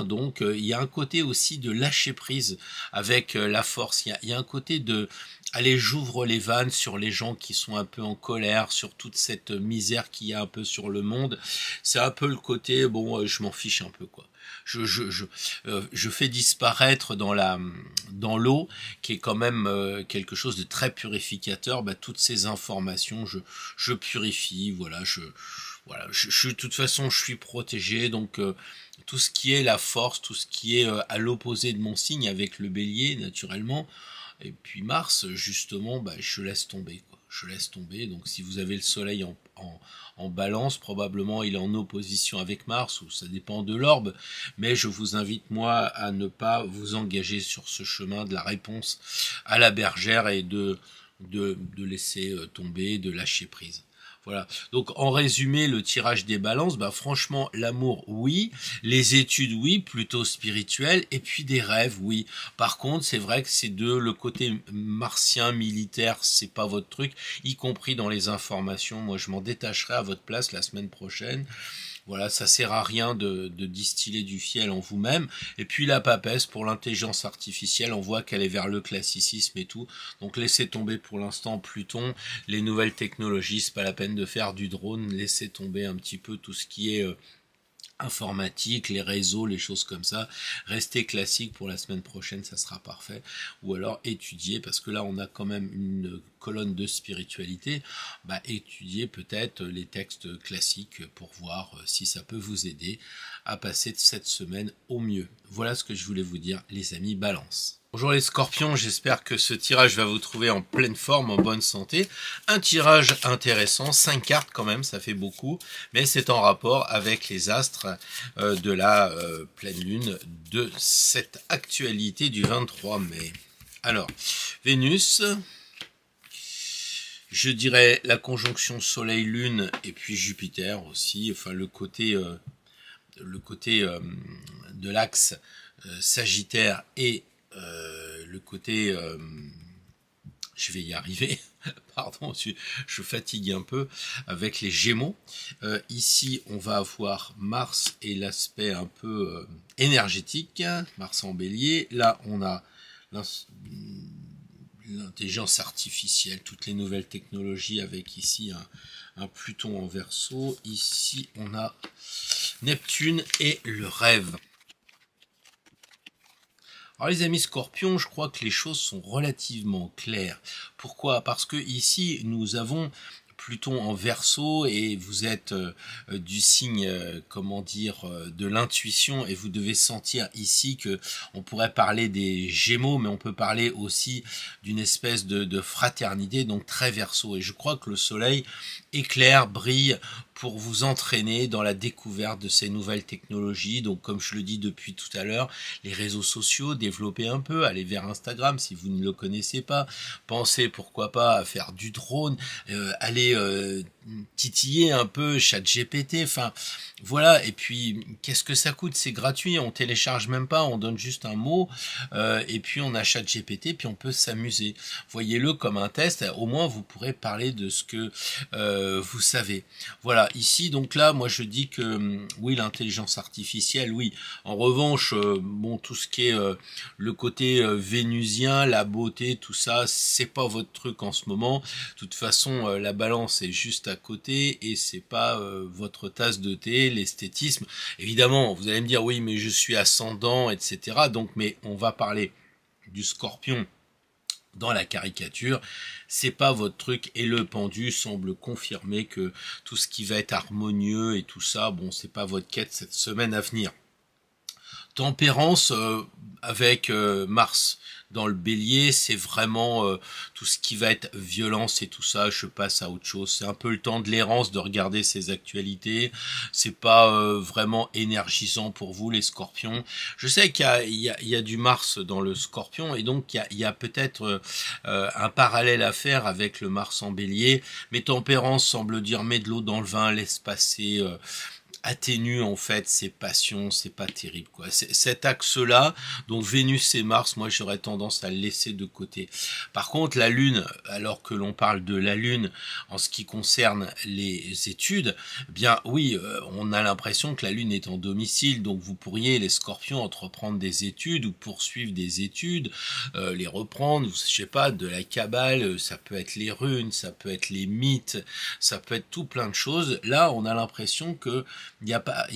[SPEAKER 2] donc il y a un côté aussi de lâcher prise avec la force, il y a un côté de allez, j'ouvre les vannes sur les gens qui sont un peu en colère, sur toute cette misère qu'il y a un peu sur le monde. C'est un peu le côté, bon, je m'en fiche un peu, quoi. Je fais disparaître dans l'eau, qui est quand même quelque chose de très purificateur, toutes ces informations, je purifie, voilà, de toute façon, je suis protégé, donc tout ce qui est la force, tout ce qui est à l'opposé de mon signe avec le bélier, naturellement, et puis Mars, justement, je laisse tomber, quoi. Je laisse tomber. Donc si vous avez le soleil en balance, probablement il est en opposition avec Mars, ou ça dépend de l'orbe, mais je vous invite, moi, à ne pas vous engager sur ce chemin de la réponse à la bergère et de laisser tomber, de lâcher prise. Voilà. Donc en résumé, le tirage des balances, franchement, l'amour, oui, les études, oui, plutôt spirituel, et puis des rêves, oui. Par contre, c'est vrai que le côté martien, militaire, c'est pas votre truc, y compris dans les informations. Moi, je m'en détacherai à votre place la semaine prochaine. Voilà, ça sert à rien de distiller du fiel en vous-même. Et puis la papesse, pour l'intelligence artificielle, on voit qu'elle est vers le classicisme et tout. Donc laissez tomber pour l'instant Pluton, les nouvelles technologies, c'est pas la peine de faire du drone, laissez tomber un petit peu tout ce qui est informatique, les réseaux, les choses comme ça. Restez classique pour la semaine prochaine, ça sera parfait. Ou alors étudier, parce que là on a quand même une colonne de spiritualité, étudier peut-être les textes classiques pour voir si ça peut vous aider à passer cette semaine au mieux. Voilà ce que je voulais vous dire, les amis Balance. Bonjour les scorpions, j'espère que ce tirage va vous trouver en pleine forme, en bonne santé. Un tirage intéressant, 5 cartes quand même, ça fait beaucoup, mais c'est en rapport avec les astres de la pleine lune de cette actualité du 23 mai. Alors, Vénus, je dirais la conjonction Soleil-Lune et puis Jupiter aussi, enfin le côté de l'axe Sagittaire et le côté, je vais y arriver, pardon, je fatigue un peu, avec les Gémeaux. Ici, on va avoir Mars et l'aspect un peu énergétique, Mars en Bélier. Là, on a l'intelligence artificielle, toutes les nouvelles technologies, avec ici un Pluton en Verseau. Ici, on a Neptune et le rêve. Alors les amis Scorpions, je crois que les choses sont relativement claires. Pourquoi? Parce que ici, nous avons Pluton en Verseau et vous êtes du signe, de l'intuition, et vous devez sentir ici que on pourrait parler des Gémeaux, mais on peut parler aussi d'une espèce de fraternité, donc très Verseau. Et je crois que le soleil éclaire, brille pour vous entraîner dans la découverte de ces nouvelles technologies. Donc comme je le dis depuis tout à l'heure, les réseaux sociaux, développez un peu, allez vers Instagram si vous ne le connaissez pas, pensez pourquoi pas à faire du drone, allez titiller un peu ChatGPT, enfin voilà. Et puis qu'est-ce que ça coûte? C'est gratuit, on télécharge même pas, on donne juste un mot et puis on a ChatGPT, puis on peut s'amuser. Voyez-le comme un test, au moins vous pourrez parler de ce que vous savez. Voilà, ici donc là moi je dis que oui, l'intelligence artificielle, oui. En revanche, tout ce qui est le côté vénusien, la beauté, tout ça, c'est pas votre truc en ce moment. De toute façon, la balance est juste à côté et c'est pas votre tasse de thé, l'esthétisme. Évidemment, vous allez me dire oui, mais je suis ascendant, etc. Donc, mais on va parler du Scorpion dans la caricature, c'est pas votre truc, et le pendu semble confirmer que tout ce qui va être harmonieux et tout ça, c'est pas votre quête cette semaine à venir. Tempérance avec Mars dans le Bélier, c'est vraiment tout ce qui va être violence et tout ça. Je passe à autre chose. C'est un peu le temps de l'errance de regarder ces actualités. C'est pas vraiment énergisant pour vous les Scorpions. Je sais qu'il y a du Mars dans le Scorpion et donc il y a peut-être un parallèle à faire avec le Mars en Bélier. Mais Tempérance semble dire mets de l'eau dans le vin, laisse passer. atténue en fait ses passions, c'est pas terrible quoi. Cet axe-là, donc Vénus et Mars, moi j'aurais tendance à le laisser de côté. Par contre, la Lune, alors que l'on parle de la Lune en ce qui concerne les études, eh bien oui, on a l'impression que la Lune est en domicile, donc vous pourriez, les Scorpions, entreprendre des études ou poursuivre des études, les reprendre, je sais pas, de la Kabbale, ça peut être les runes, ça peut être les mythes, ça peut être tout plein de choses. Là, on a l'impression que il n'y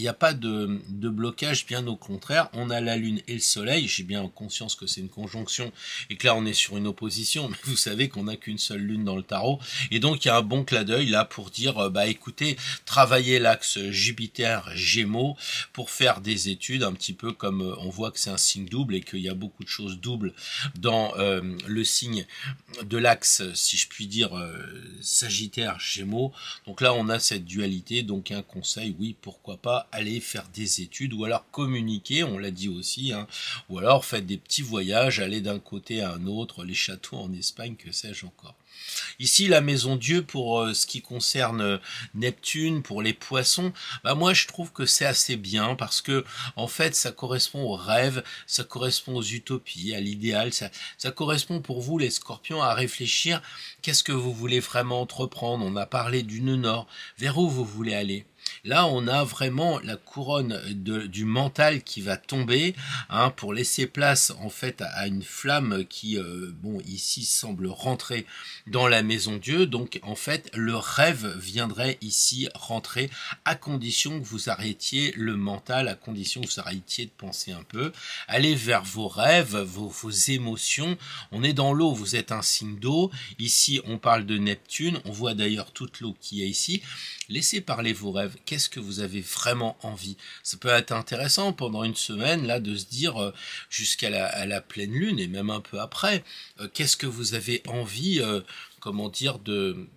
[SPEAKER 2] a pas de blocage, bien au contraire. On a la Lune et le Soleil. J'ai bien conscience que c'est une conjonction et que là, on est sur une opposition. Mais vous savez qu'on n'a qu'une seule Lune dans le tarot. Et donc, il y a un bon clin d'œil là pour dire, bah écoutez, travaillez l'axe Jupiter-Gémeaux pour faire des études, un petit peu comme on voit que c'est un signe double et qu'il y a beaucoup de choses doubles dans le signe de l'axe, si je puis dire, Sagittaire-Gémeaux. Donc là, on a cette dualité. Donc un conseil, oui, pourquoi pas aller faire des études ou alors communiquer, on l'a dit aussi, hein, ou alors faites des petits voyages, aller d'un côté à un autre, les châteaux en Espagne, que sais-je encore. Ici, la maison Dieu, pour ce qui concerne Neptune, pour les poissons, bah moi je trouve que c'est assez bien parce que en fait ça correspond aux rêves, ça correspond aux utopies, à l'idéal, ça correspond pour vous les Scorpions à réfléchir qu'est-ce que vous voulez vraiment entreprendre. On a parlé du nœud nord, vers où vous voulez aller. Là, on a vraiment la couronne du mental qui va tomber, hein, pour laisser place en fait à une flamme qui, bon, ici semble rentrer dans la maison Dieu. Donc, en fait, le rêve viendrait ici rentrer à condition que vous arrêtiez le mental, à condition que vous arrêtiez de penser un peu. Allez vers vos rêves, vos émotions. On est dans l'eau, vous êtes un signe d'eau. Ici, on parle de Neptune. On voit d'ailleurs toute l'eau qu'il y a ici. Laissez parler vos rêves. Qu'est-ce que vous avez vraiment envie? Ça peut être intéressant pendant une semaine là de se dire jusqu'à la pleine lune et même un peu après, qu'est-ce que vous avez envie, comment dire, de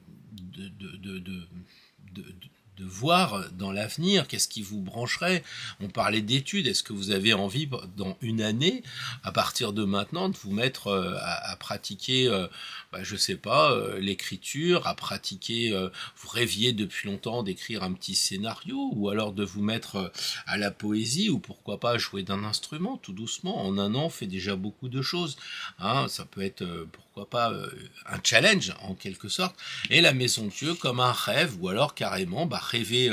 [SPEAKER 2] voir dans l'avenir, qu'est-ce qui vous brancherait. On parlait d'études, est-ce que vous avez envie dans une année, à partir de maintenant, de vous mettre à pratiquer, je sais pas, l'écriture, à pratiquer, vous rêviez depuis longtemps d'écrire un petit scénario, ou alors de vous mettre à la poésie, ou pourquoi pas jouer d'un instrument, tout doucement. En un an, on fait déjà beaucoup de choses. Hein, ça peut être, pourquoi pas, un challenge, en quelque sorte. Et la maison de Dieu comme un rêve, ou alors carrément, rêver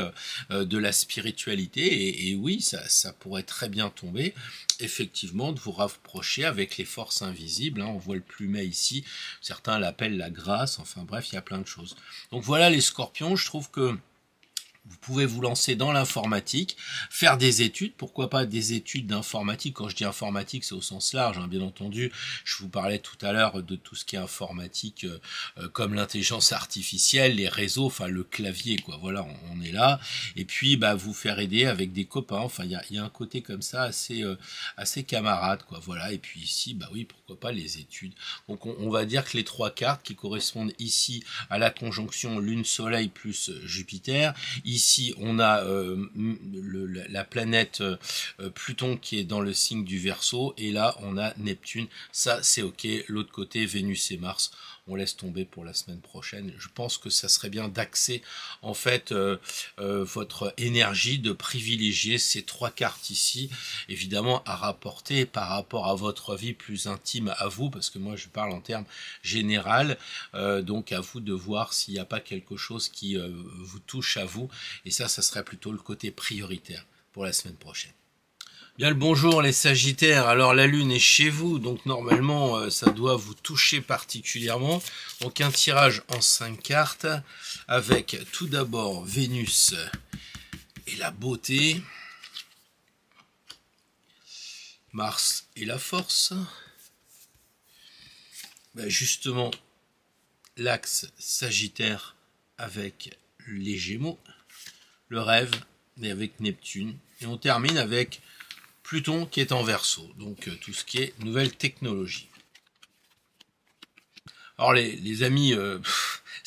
[SPEAKER 2] de la spiritualité, et oui, ça pourrait très bien tomber, effectivement, de vous rapprocher avec les forces invisibles, hein. On voit le plumet ici, certains l'appellent la grâce, enfin bref, il y a plein de choses. Donc voilà les Scorpions, je trouve que vous pouvez vous lancer dans l'informatique, faire des études, pourquoi pas des études d'informatique. Quand je dis informatique, c'est au sens large, hein, bien entendu. Je vous parlais tout à l'heure de tout ce qui est informatique, comme l'intelligence artificielle, les réseaux, enfin le clavier, quoi. Voilà, on est là. Et puis, vous faire aider avec des copains. Enfin, il y a un côté comme ça assez camarade, quoi. Voilà. Et puis ici, oui, pourquoi pas les études. Donc, on va dire que les trois cartes qui correspondent ici à la conjonction Lune-Soleil plus Jupiter. Ici, on a la planète Pluton qui est dans le signe du Verseau, et là, on a Neptune. Ça, c'est ok. L'autre côté, Vénus et Mars, on laisse tomber pour la semaine prochaine. Je pense que ça serait bien d'axer en fait votre énergie, de privilégier ces trois cartes ici, évidemment à rapporter par rapport à votre vie plus intime à vous, parce que moi je parle en termes général, donc à vous de voir s'il n'y a pas quelque chose qui vous touche à vous, et ça serait plutôt le côté prioritaire pour la semaine prochaine. Bien le bonjour les Sagittaires, alors la Lune est chez vous, donc normalement ça doit vous toucher particulièrement. Donc un tirage en 5 cartes, avec tout d'abord Vénus et la beauté, Mars et la force, justement l'axe Sagittaire avec les Gémeaux, le rêve, et avec Neptune, et on termine avec Pluton qui est en Verseau, donc tout ce qui est nouvelle technologie. Alors les amis,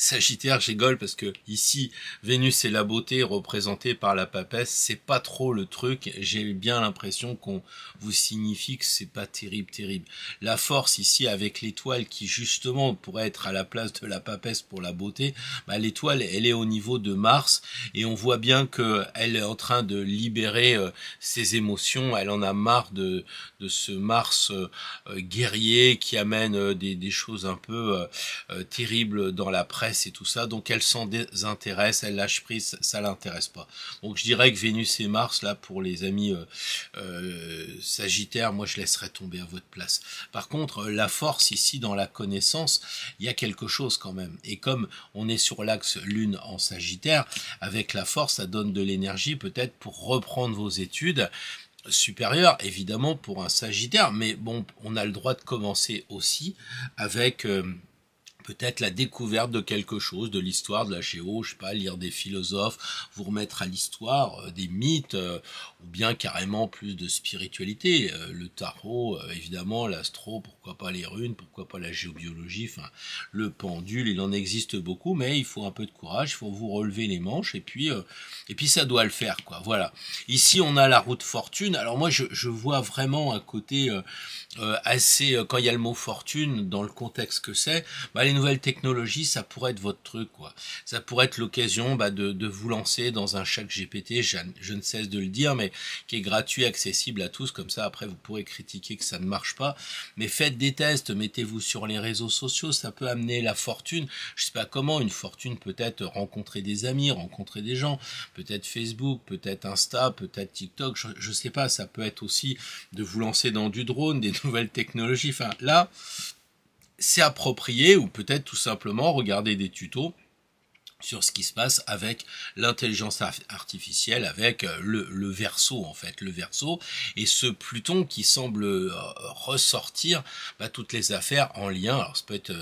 [SPEAKER 2] Sagittaire, je rigole parce que ici, Vénus et la beauté représentée par la papesse, c'est pas trop le truc. J'ai bien l'impression qu'on vous signifie que c'est pas terrible. La force ici avec l'étoile qui justement pourrait être à la place de la papesse pour la beauté, bah, l'étoile elle est au niveau de Mars et on voit bien que elle est en train de libérer ses émotions. Elle en a marre de ce Mars guerrier qui amène des choses un peu terribles dans la presse et tout ça, donc elle s'en désintéresse, elle lâche prise, ça l'intéresse pas. Donc je dirais que Vénus et Mars, là pour les amis Sagittaires, moi je laisserais tomber à votre place. Par contre, la force ici dans la connaissance, il y a quelque chose quand même. Et comme on est sur l'axe Lune en Sagittaire, avec la force, ça donne de l'énergie peut-être pour reprendre vos études supérieures, évidemment pour un Sagittaire, mais bon, on a le droit de commencer aussi avec peut-être la découverte de quelque chose, de l'histoire, de la géo, je sais pas, lire des philosophes, vous remettre à l'histoire, des mythes, ou bien carrément plus de spiritualité, le tarot, évidemment, l'astro, pourquoi pas les runes, pourquoi pas la géobiologie, enfin, le pendule, il en existe beaucoup, mais il faut un peu de courage, il faut vous relever les manches, et puis ça doit le faire, quoi, voilà. Ici, on a la roue de fortune, alors moi, je vois vraiment un côté assez, quand il y a le mot fortune, dans le contexte que c'est, bah, les nouvelles technologies, ça pourrait être votre truc, quoi. Ça pourrait être l'occasion de vous lancer dans un chat GPT, je ne cesse de le dire, mais qui est gratuit, accessible à tous, comme ça après vous pourrez critiquer que ça ne marche pas. Mais faites des tests, mettez-vous sur les réseaux sociaux, ça peut amener la fortune. Je sais pas comment, une fortune peut-être rencontrer des amis, rencontrer des gens, peut-être Facebook, peut-être Insta, peut-être TikTok, je sais pas, ça peut être aussi de vous lancer dans du drone, des nouvelles technologies, enfin là, c'est approprié, ou peut-être tout simplement regarder des tutos sur ce qui se passe avec l'intelligence artificielle, avec le Verseau en fait, le Verseau, et ce Pluton qui semble ressortir toutes les affaires en lien. Alors ça peut être,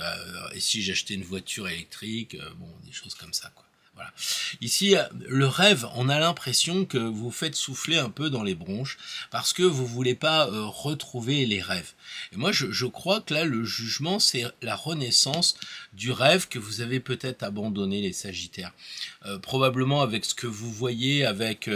[SPEAKER 2] et si j'achetais une voiture électrique, bon, des choses comme ça, quoi. Voilà. Ici, le rêve, on a l'impression que vous faites souffler un peu dans les bronches parce que vous voulez pas retrouver les rêves. Et moi, je crois que là, le jugement, c'est la renaissance du rêve que vous avez peut-être abandonné, les Sagittaires. Probablement avec ce que vous voyez, avec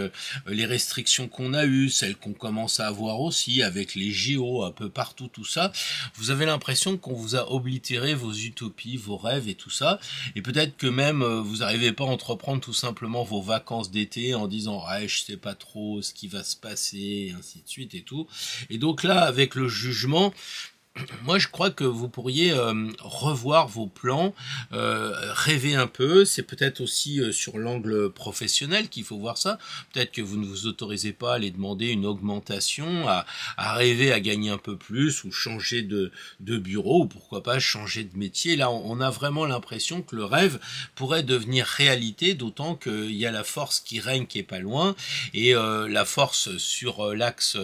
[SPEAKER 2] les restrictions qu'on a eues, celles qu'on commence à avoir aussi, avec les JO un peu partout, tout ça, vous avez l'impression qu'on vous a oblitéré vos utopies, vos rêves et tout ça. Et peut-être que même vous n'arrivez pas à entreprendre tout simplement vos vacances d'été en disant ah, je sais pas trop ce qui va se passer, et ainsi de suite et tout. Et donc là, avec le jugement, moi, je crois que vous pourriez revoir vos plans, rêver un peu. C'est peut-être aussi sur l'angle professionnel qu'il faut voir ça. Peut-être que vous ne vous autorisez pas à aller demander une augmentation, à rêver à gagner un peu plus, ou changer de bureau, ou pourquoi pas changer de métier. Là, on a vraiment l'impression que le rêve pourrait devenir réalité, d'autant qu'il y a la force qui règne, qui est pas loin, et la force sur l'axe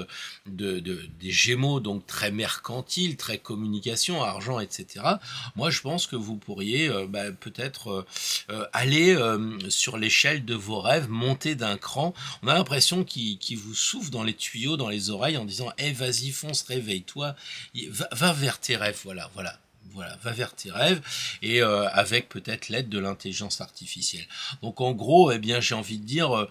[SPEAKER 2] des Gémeaux, donc très mercantile, très communication, argent, etc. Moi, je pense que vous pourriez peut-être aller sur l'échelle de vos rêves, monter d'un cran. On a l'impression qu'il vous souffle dans les tuyaux, dans les oreilles, en disant « vas-y, fonce, réveille-toi, va vers tes rêves, voilà. » Voilà, va vers tes rêves, et avec peut-être l'aide de l'intelligence artificielle. Donc en gros, eh bien, j'ai envie de dire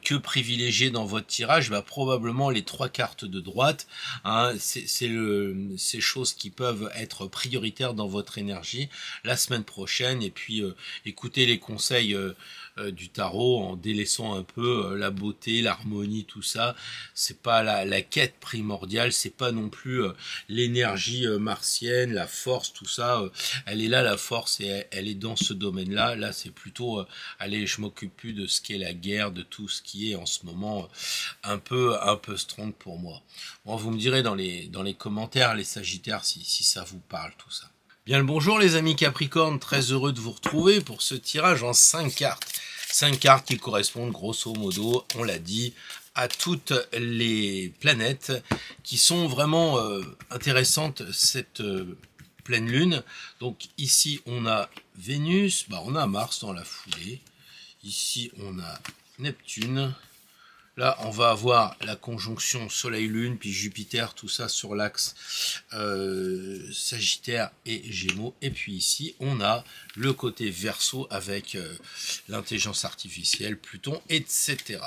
[SPEAKER 2] que privilégier dans votre tirage, probablement les 3 cartes de droite. Hein, c'est ces choses qui peuvent être prioritaires dans votre énergie la semaine prochaine, et puis écoutez les conseils du tarot en délaissant un peu la beauté, l'harmonie, tout ça. C'est pas la quête primordiale, c'est pas non plus l'énergie martienne, la force, tout ça. Elle est là, la force, et elle est dans ce domaine-là. Là, c'est plutôt allez, je m'occupe plus de ce qu'est la guerre, de tout ce qui est en ce moment un peu strong pour moi. Bon, vous me direz dans les commentaires, les Sagittaires, si ça vous parle, tout ça. Bien le bonjour les amis Capricorne, très heureux de vous retrouver pour ce tirage en 5 cartes. 5 cartes qui correspondent grosso modo, on l'a dit, à toutes les planètes qui sont vraiment intéressantes cette pleine lune. Donc ici on a Vénus, on a Mars dans la foulée. Ici on a Neptune, Là, on va avoir la conjonction Soleil-Lune, puis Jupiter, tout ça sur l'axe Sagittaire et Gémeaux. Et puis ici, on a le côté Verseau avec l'intelligence artificielle, Pluton, etc.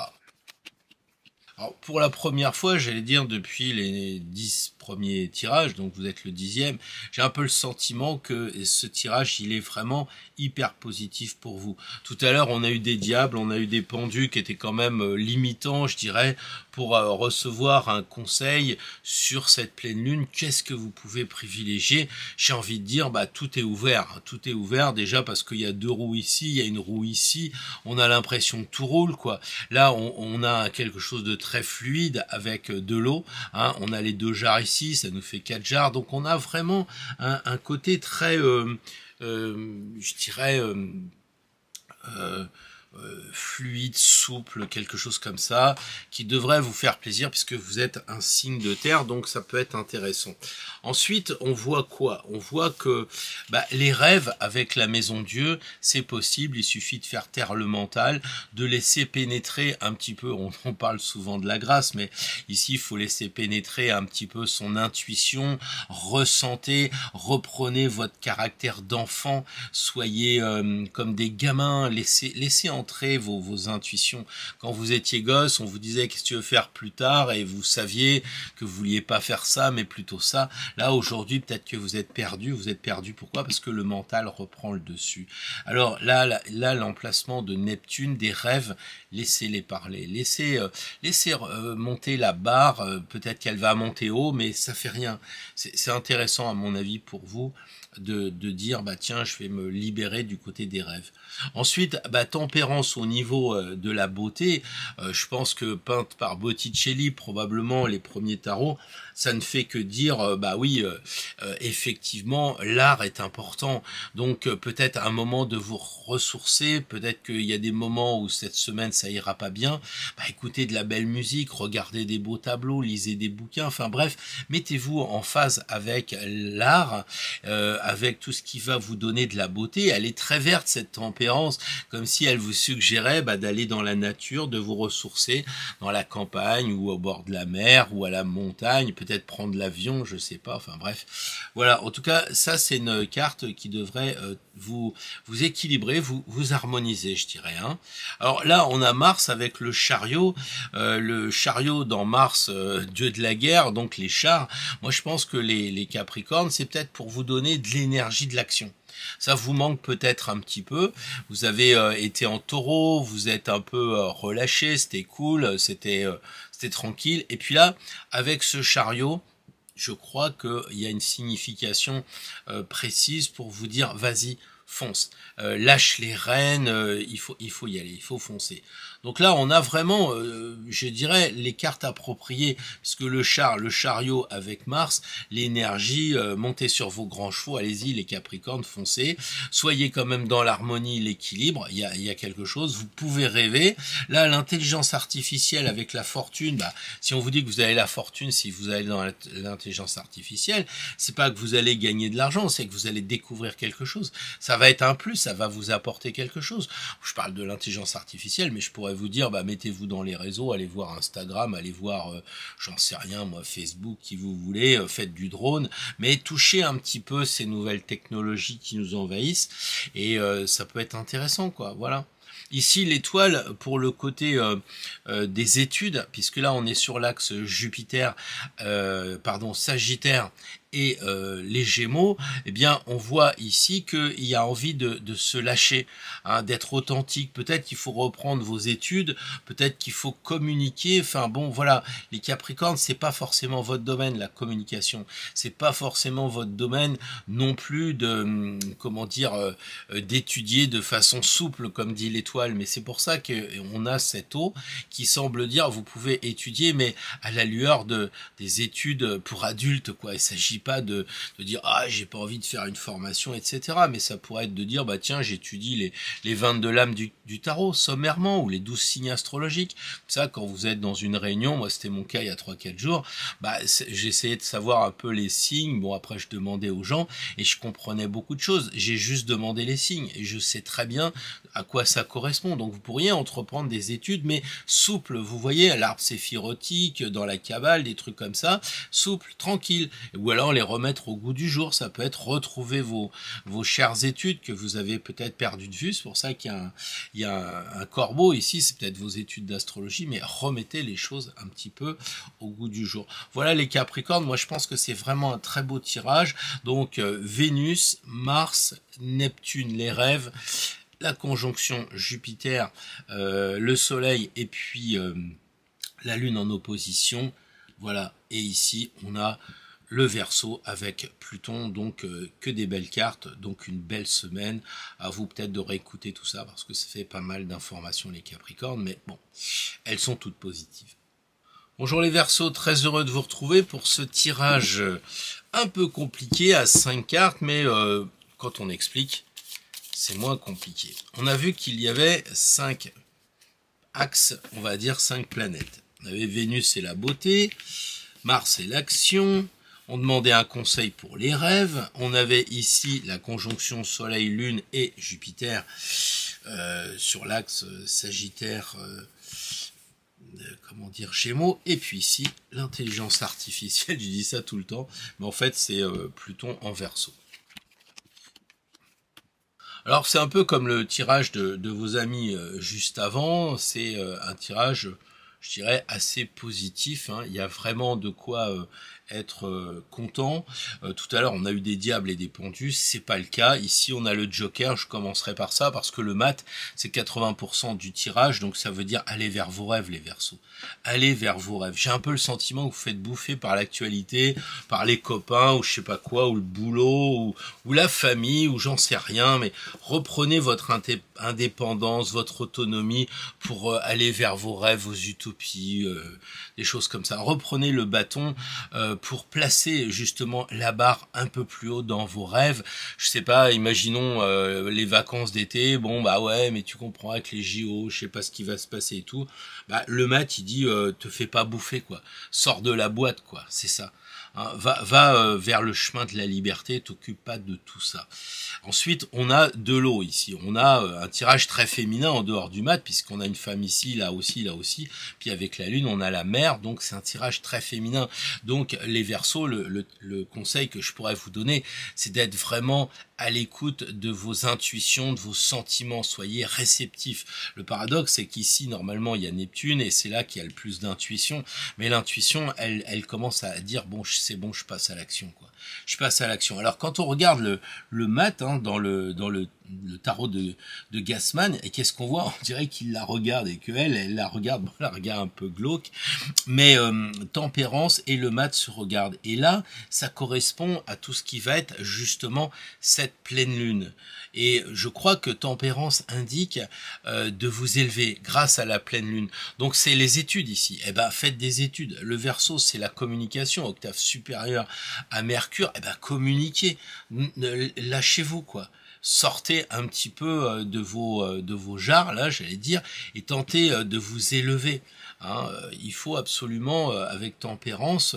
[SPEAKER 2] Alors, pour la première fois, j'allais dire depuis les 10 premiers tirages, donc vous êtes le 10e, j'ai un peu le sentiment que ce tirage, il est vraiment hyper positif pour vous. Tout à l'heure, on a eu des diables, on a eu des pendus qui étaient quand même limitants, je dirais, pour recevoir un conseil sur cette pleine lune. Qu'est-ce que vous pouvez privilégier? J'ai envie de dire, bah, tout est ouvert. Tout est ouvert déjà parce qu'il y a 2 roues ici, il y a une roue ici. On a l'impression que tout roule, quoi. Là, on a quelque chose de très fluide avec de l'eau. Hein. On a les 2 jarres ici, ça nous fait 4 jarres. Donc, on a vraiment un côté très, je dirais, fluide, souple, quelque chose comme ça, qui devrait vous faire plaisir puisque vous êtes un signe de terre, donc ça peut être intéressant. Ensuite, on voit quoi? On voit que les rêves avec la maison Dieu, c'est possible, il suffit de faire taire le mental, de laisser pénétrer un petit peu, on parle souvent de la grâce, mais ici, il faut laisser pénétrer un petit peu son intuition, ressentez, reprenez votre caractère d'enfant, soyez comme des gamins, laissez entrer vos intuitions. Quand vous étiez gosse, on vous disait qu'est-ce que tu veux faire plus tard et vous saviez que vous vouliez pas faire ça, mais plutôt ça. Là, aujourd'hui, peut-être que vous êtes perdu. Vous êtes perdu. Pourquoi? Parce que le mental reprend le dessus. Alors là, l'emplacement de Neptune, des rêves, laissez-les parler. Laissez monter la barre. Peut-être qu'elle va monter haut, mais ça fait rien. C'est intéressant, à mon avis, pour vous de dire tiens, je vais me libérer du côté des rêves. Ensuite, tempérance au niveau de la beauté, je pense que peinte par Botticelli, probablement les premiers tarots, ça ne fait que dire effectivement l'art est important, donc peut-être un moment de vous ressourcer, peut-être qu'il y a des moments où cette semaine ça ira pas bien, écoutez de la belle musique, regardez des beaux tableaux, lisez des bouquins, enfin bref, mettez-vous en phase avec l'art, avec tout ce qui va vous donner de la beauté. Elle est très verte cette tempérance, comme si elle vous suggérait d'aller dans la nature, de vous ressourcer dans la campagne ou au bord de la mer ou à la montagne, peut-être prendre l'avion, je sais pas, enfin bref. Voilà, en tout cas, ça c'est une carte qui devrait vous équilibrer, vous harmoniser, je dirais. Hein. Alors là, on a Mars avec le chariot dans Mars, dieu de la guerre, donc les chars. Moi, je pense que les Capricornes, c'est peut-être pour vous donner de l'énergie de l'action. Ça vous manque peut-être un petit peu. Vous avez été en taureau, vous êtes un peu relâché, c'était cool, c'était tranquille. Et puis là, avec ce chariot, je crois qu'il y a une signification précise pour vous dire, vas-y, fonce, lâche les rênes, il faut y aller, il faut foncer. Donc là, on a vraiment, je dirais, les cartes appropriées, puisque le chariot avec Mars, l'énergie, montez sur vos grands chevaux, allez-y, les Capricornes, foncez, soyez quand même dans l'harmonie, l'équilibre, il y a quelque chose, vous pouvez rêver. Là, l'intelligence artificielle avec la fortune, si on vous dit que vous avez la fortune, si vous allez dans l'intelligence artificielle, c'est pas que vous allez gagner de l'argent, c'est que vous allez découvrir quelque chose. Ça va être un plus, ça va vous apporter quelque chose. Je parle de l'intelligence artificielle, mais je pourrais vous dire, mettez-vous dans les réseaux, allez voir Instagram, allez voir, j'en sais rien, moi, Facebook, qui vous voulez, faites du drone, mais touchez un petit peu ces nouvelles technologies qui nous envahissent, et ça peut être intéressant, quoi, voilà. Ici, l'étoile, pour le côté des études, puisque là, on est sur l'axe Sagittaire, et les Gémeaux, eh bien, on voit ici qu'il y a envie de se lâcher, hein, d'être authentique. Peut-être qu'il faut reprendre vos études, peut-être qu'il faut communiquer. Enfin bon, voilà, les Capricornes, c'est pas forcément votre domaine, la communication. C'est pas forcément votre domaine non plus de, d'étudier de façon souple, comme dit l'étoile. Mais c'est pour ça qu'on a cette eau qui semble dire, vous pouvez étudier, mais à la lueur des études pour adultes, quoi. Il s'agit pas de dire ah j'ai pas envie de faire une formation, etc. Mais ça pourrait être de dire bah tiens j'étudie les 22 lames du tarot sommairement, ou les 12 signes astrologiques. Ça, quand vous êtes dans une réunion, moi c'était mon cas il y a 3-4 jours, bah j'essayais de savoir un peu les signes. Bon après je demandais aux gens et je comprenais beaucoup de choses. J'ai juste demandé les signes et je sais très bien à quoi ça correspond. Donc vous pourriez entreprendre des études, mais souples. Vous voyez, l'arbre séphirotique, dans la Kabbale, des trucs comme ça, souple, tranquille. Ou alors les remettre au goût du jour. Ça peut être retrouver vos chères études que vous avez peut-être perdues de vue. C'est pour ça qu'il y a un corbeau ici. C'est peut-être vos études d'astrologie, mais remettez les choses un petit peu au goût du jour. Voilà les Capricornes. Moi, je pense que c'est vraiment un très beau tirage. Donc, Vénus, Mars, Neptune, les rêves, la conjonction Jupiter, le Soleil et puis la Lune en opposition. Voilà. Et ici, on a le Verseau avec Pluton, donc que des belles cartes, donc une belle semaine. À vous peut-être de réécouter tout ça parce que ça fait pas mal d'informations les Capricornes, mais bon, elles sont toutes positives. Bonjour les Verseaux, très heureux de vous retrouver pour ce tirage un peu compliqué à 5 cartes, mais quand on explique, c'est moins compliqué. On a vu qu'il y avait 5 axes, on va dire 5 planètes. On avait Vénus et la beauté, Mars et l'action, on demandait un conseil pour les rêves, on avait ici la conjonction Soleil, Lune et Jupiter sur l'axe Sagittaire, comment dire, Gémeaux, et puis ici l'intelligence artificielle, je dis ça tout le temps, mais en fait c'est Pluton en Verseau. Alors c'est un peu comme le tirage de vos amis juste avant, c'est un tirage, je dirais, assez positif, hein. Il y a vraiment de quoi être content. Tout à l'heure on a eu des diables et des pendus, c'est pas le cas. Ici on a le joker, je commencerai par ça parce que le mat c'est 80% du tirage, donc ça veut dire aller vers vos rêves les Verseaux. Allez vers vos rêves. J'ai un peu le sentiment que vous faites bouffer par l'actualité, par les copains ou je sais pas quoi, ou le boulot, ou la famille, ou j'en sais rien, mais reprenez votre indépendance, votre autonomie pour aller vers vos rêves, vos utopies, des choses comme ça. Reprenez le bâton pour placer justement la barre un peu plus haut dans vos rêves. Je sais pas, imaginons les vacances d'été, bon bah ouais, mais tu comprends avec les JO, je sais pas ce qui va se passer et tout. Bah le mat il dit te fais pas bouffer quoi, sors de la boîte quoi, c'est ça. Hein, va vers le chemin de la liberté, t'occupe pas de tout ça. Ensuite, on a de l'eau ici. On a un tirage très féminin en dehors du mat, puisqu'on a une femme ici, là aussi. Puis avec la lune, on a la mer, donc c'est un tirage très féminin. Donc les Verseaux, le conseil que je pourrais vous donner, c'est d'être vraiment à l'écoute de vos intuitions, de vos sentiments, soyez réceptifs. Le paradoxe, c'est qu'ici, normalement, il y a Neptune, et c'est là qu'il y a le plus d'intuition, mais l'intuition, elle commence à dire, bon, c'est bon, je passe à l'action, quoi. Je passe à l'action. Alors, quand on regarde le mat, hein, dans le tarot de Gassman, et qu'est-ce qu'on voit? On dirait qu'il la regarde, et elle la regarde, bon, la regarde un peu glauque, mais tempérance et le mat se regardent. Et là, ça correspond à tout ce qui va être justement cette pleine lune. Et je crois que tempérance indique de vous élever grâce à la pleine lune. Donc c'est les études ici. Eh ben faites des études. Le Verseau c'est la communication, octave supérieure à Mercure. Eh ben communiquez, lâchez-vous quoi. Sortez un petit peu de vos jarres là, j'allais dire, et tentez de vous élever. Hein, il faut absolument, avec tempérance,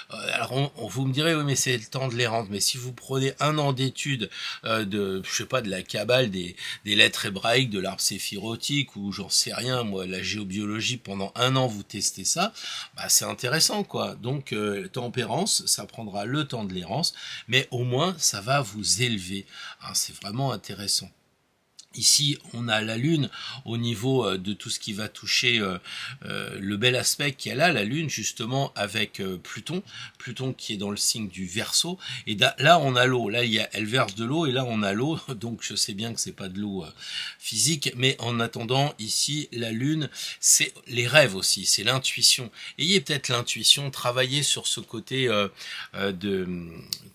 [SPEAKER 2] alors vous me direz, oui mais c'est le temps de l'errante, mais si vous prenez un an d'études je sais pas, de la Kabbale, des lettres hébraïques, de l'arbre séphirotique, ou j'en sais rien, moi, la géobiologie, pendant un an vous testez ça, bah c'est intéressant quoi. Donc tempérance, ça prendra le temps de l'errance, mais au moins ça va vous élever. Hein, c'est vraiment intéressant. Ici, on a la Lune au niveau de tout ce qui va toucher le bel aspect qu'elle a, la Lune, justement, avec Pluton. Pluton qui est dans le signe du Verseau. Et là, on a l'eau. Là, elle verse de l'eau et là, on a l'eau. Donc, je sais bien que c'est pas de l'eau physique. Mais en attendant, ici, la Lune, c'est les rêves aussi. C'est l'intuition. Ayez peut-être l'intuition. Travaillez sur ce côté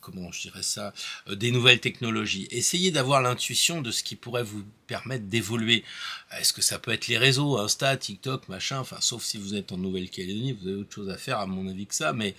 [SPEAKER 2] comment je dirais ça, des nouvelles technologies. Essayez d'avoir l'intuition de ce qui pourrait vous permettre d'évoluer. Est-ce que ça peut être les réseaux, Insta, TikTok, machin, enfin, sauf si vous êtes en Nouvelle-Calédonie, vous avez autre chose à faire à mon avis que ça, mais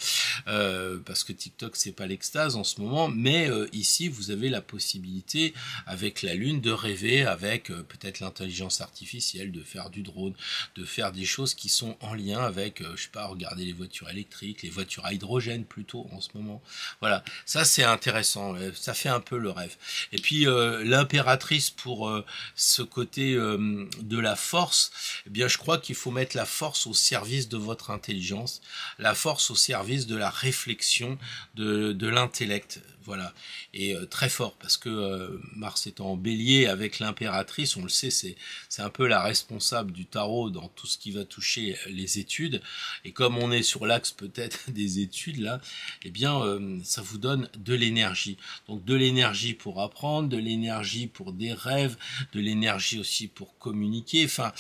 [SPEAKER 2] parce que TikTok c'est pas l'extase en ce moment, mais ici vous avez la possibilité avec la Lune de rêver avec peut-être l'intelligence artificielle, de faire du drone, de faire des choses qui sont en lien avec, je sais pas, regarder les voitures électriques, les voitures à hydrogène plutôt en ce moment. Voilà, ça c'est intéressant, ça fait un peu le rêve. Et puis l'impératrice pour ce côté de la force, eh bien je crois qu'il faut mettre la force au service de votre intelligence, la force au service de la réflexion, de l'intellect, voilà, et très fort parce que Mars étant en Bélier avec l'impératrice, on le sait, c'est un peu la responsable du tarot dans tout ce qui va toucher les études, et comme on est sur l'axe peut-être des études là, eh bien ça vous donne de l'énergie, donc de l'énergie pour apprendre, de l'énergie pour des rêves, de l'énergie aussi pour communiquer, enfin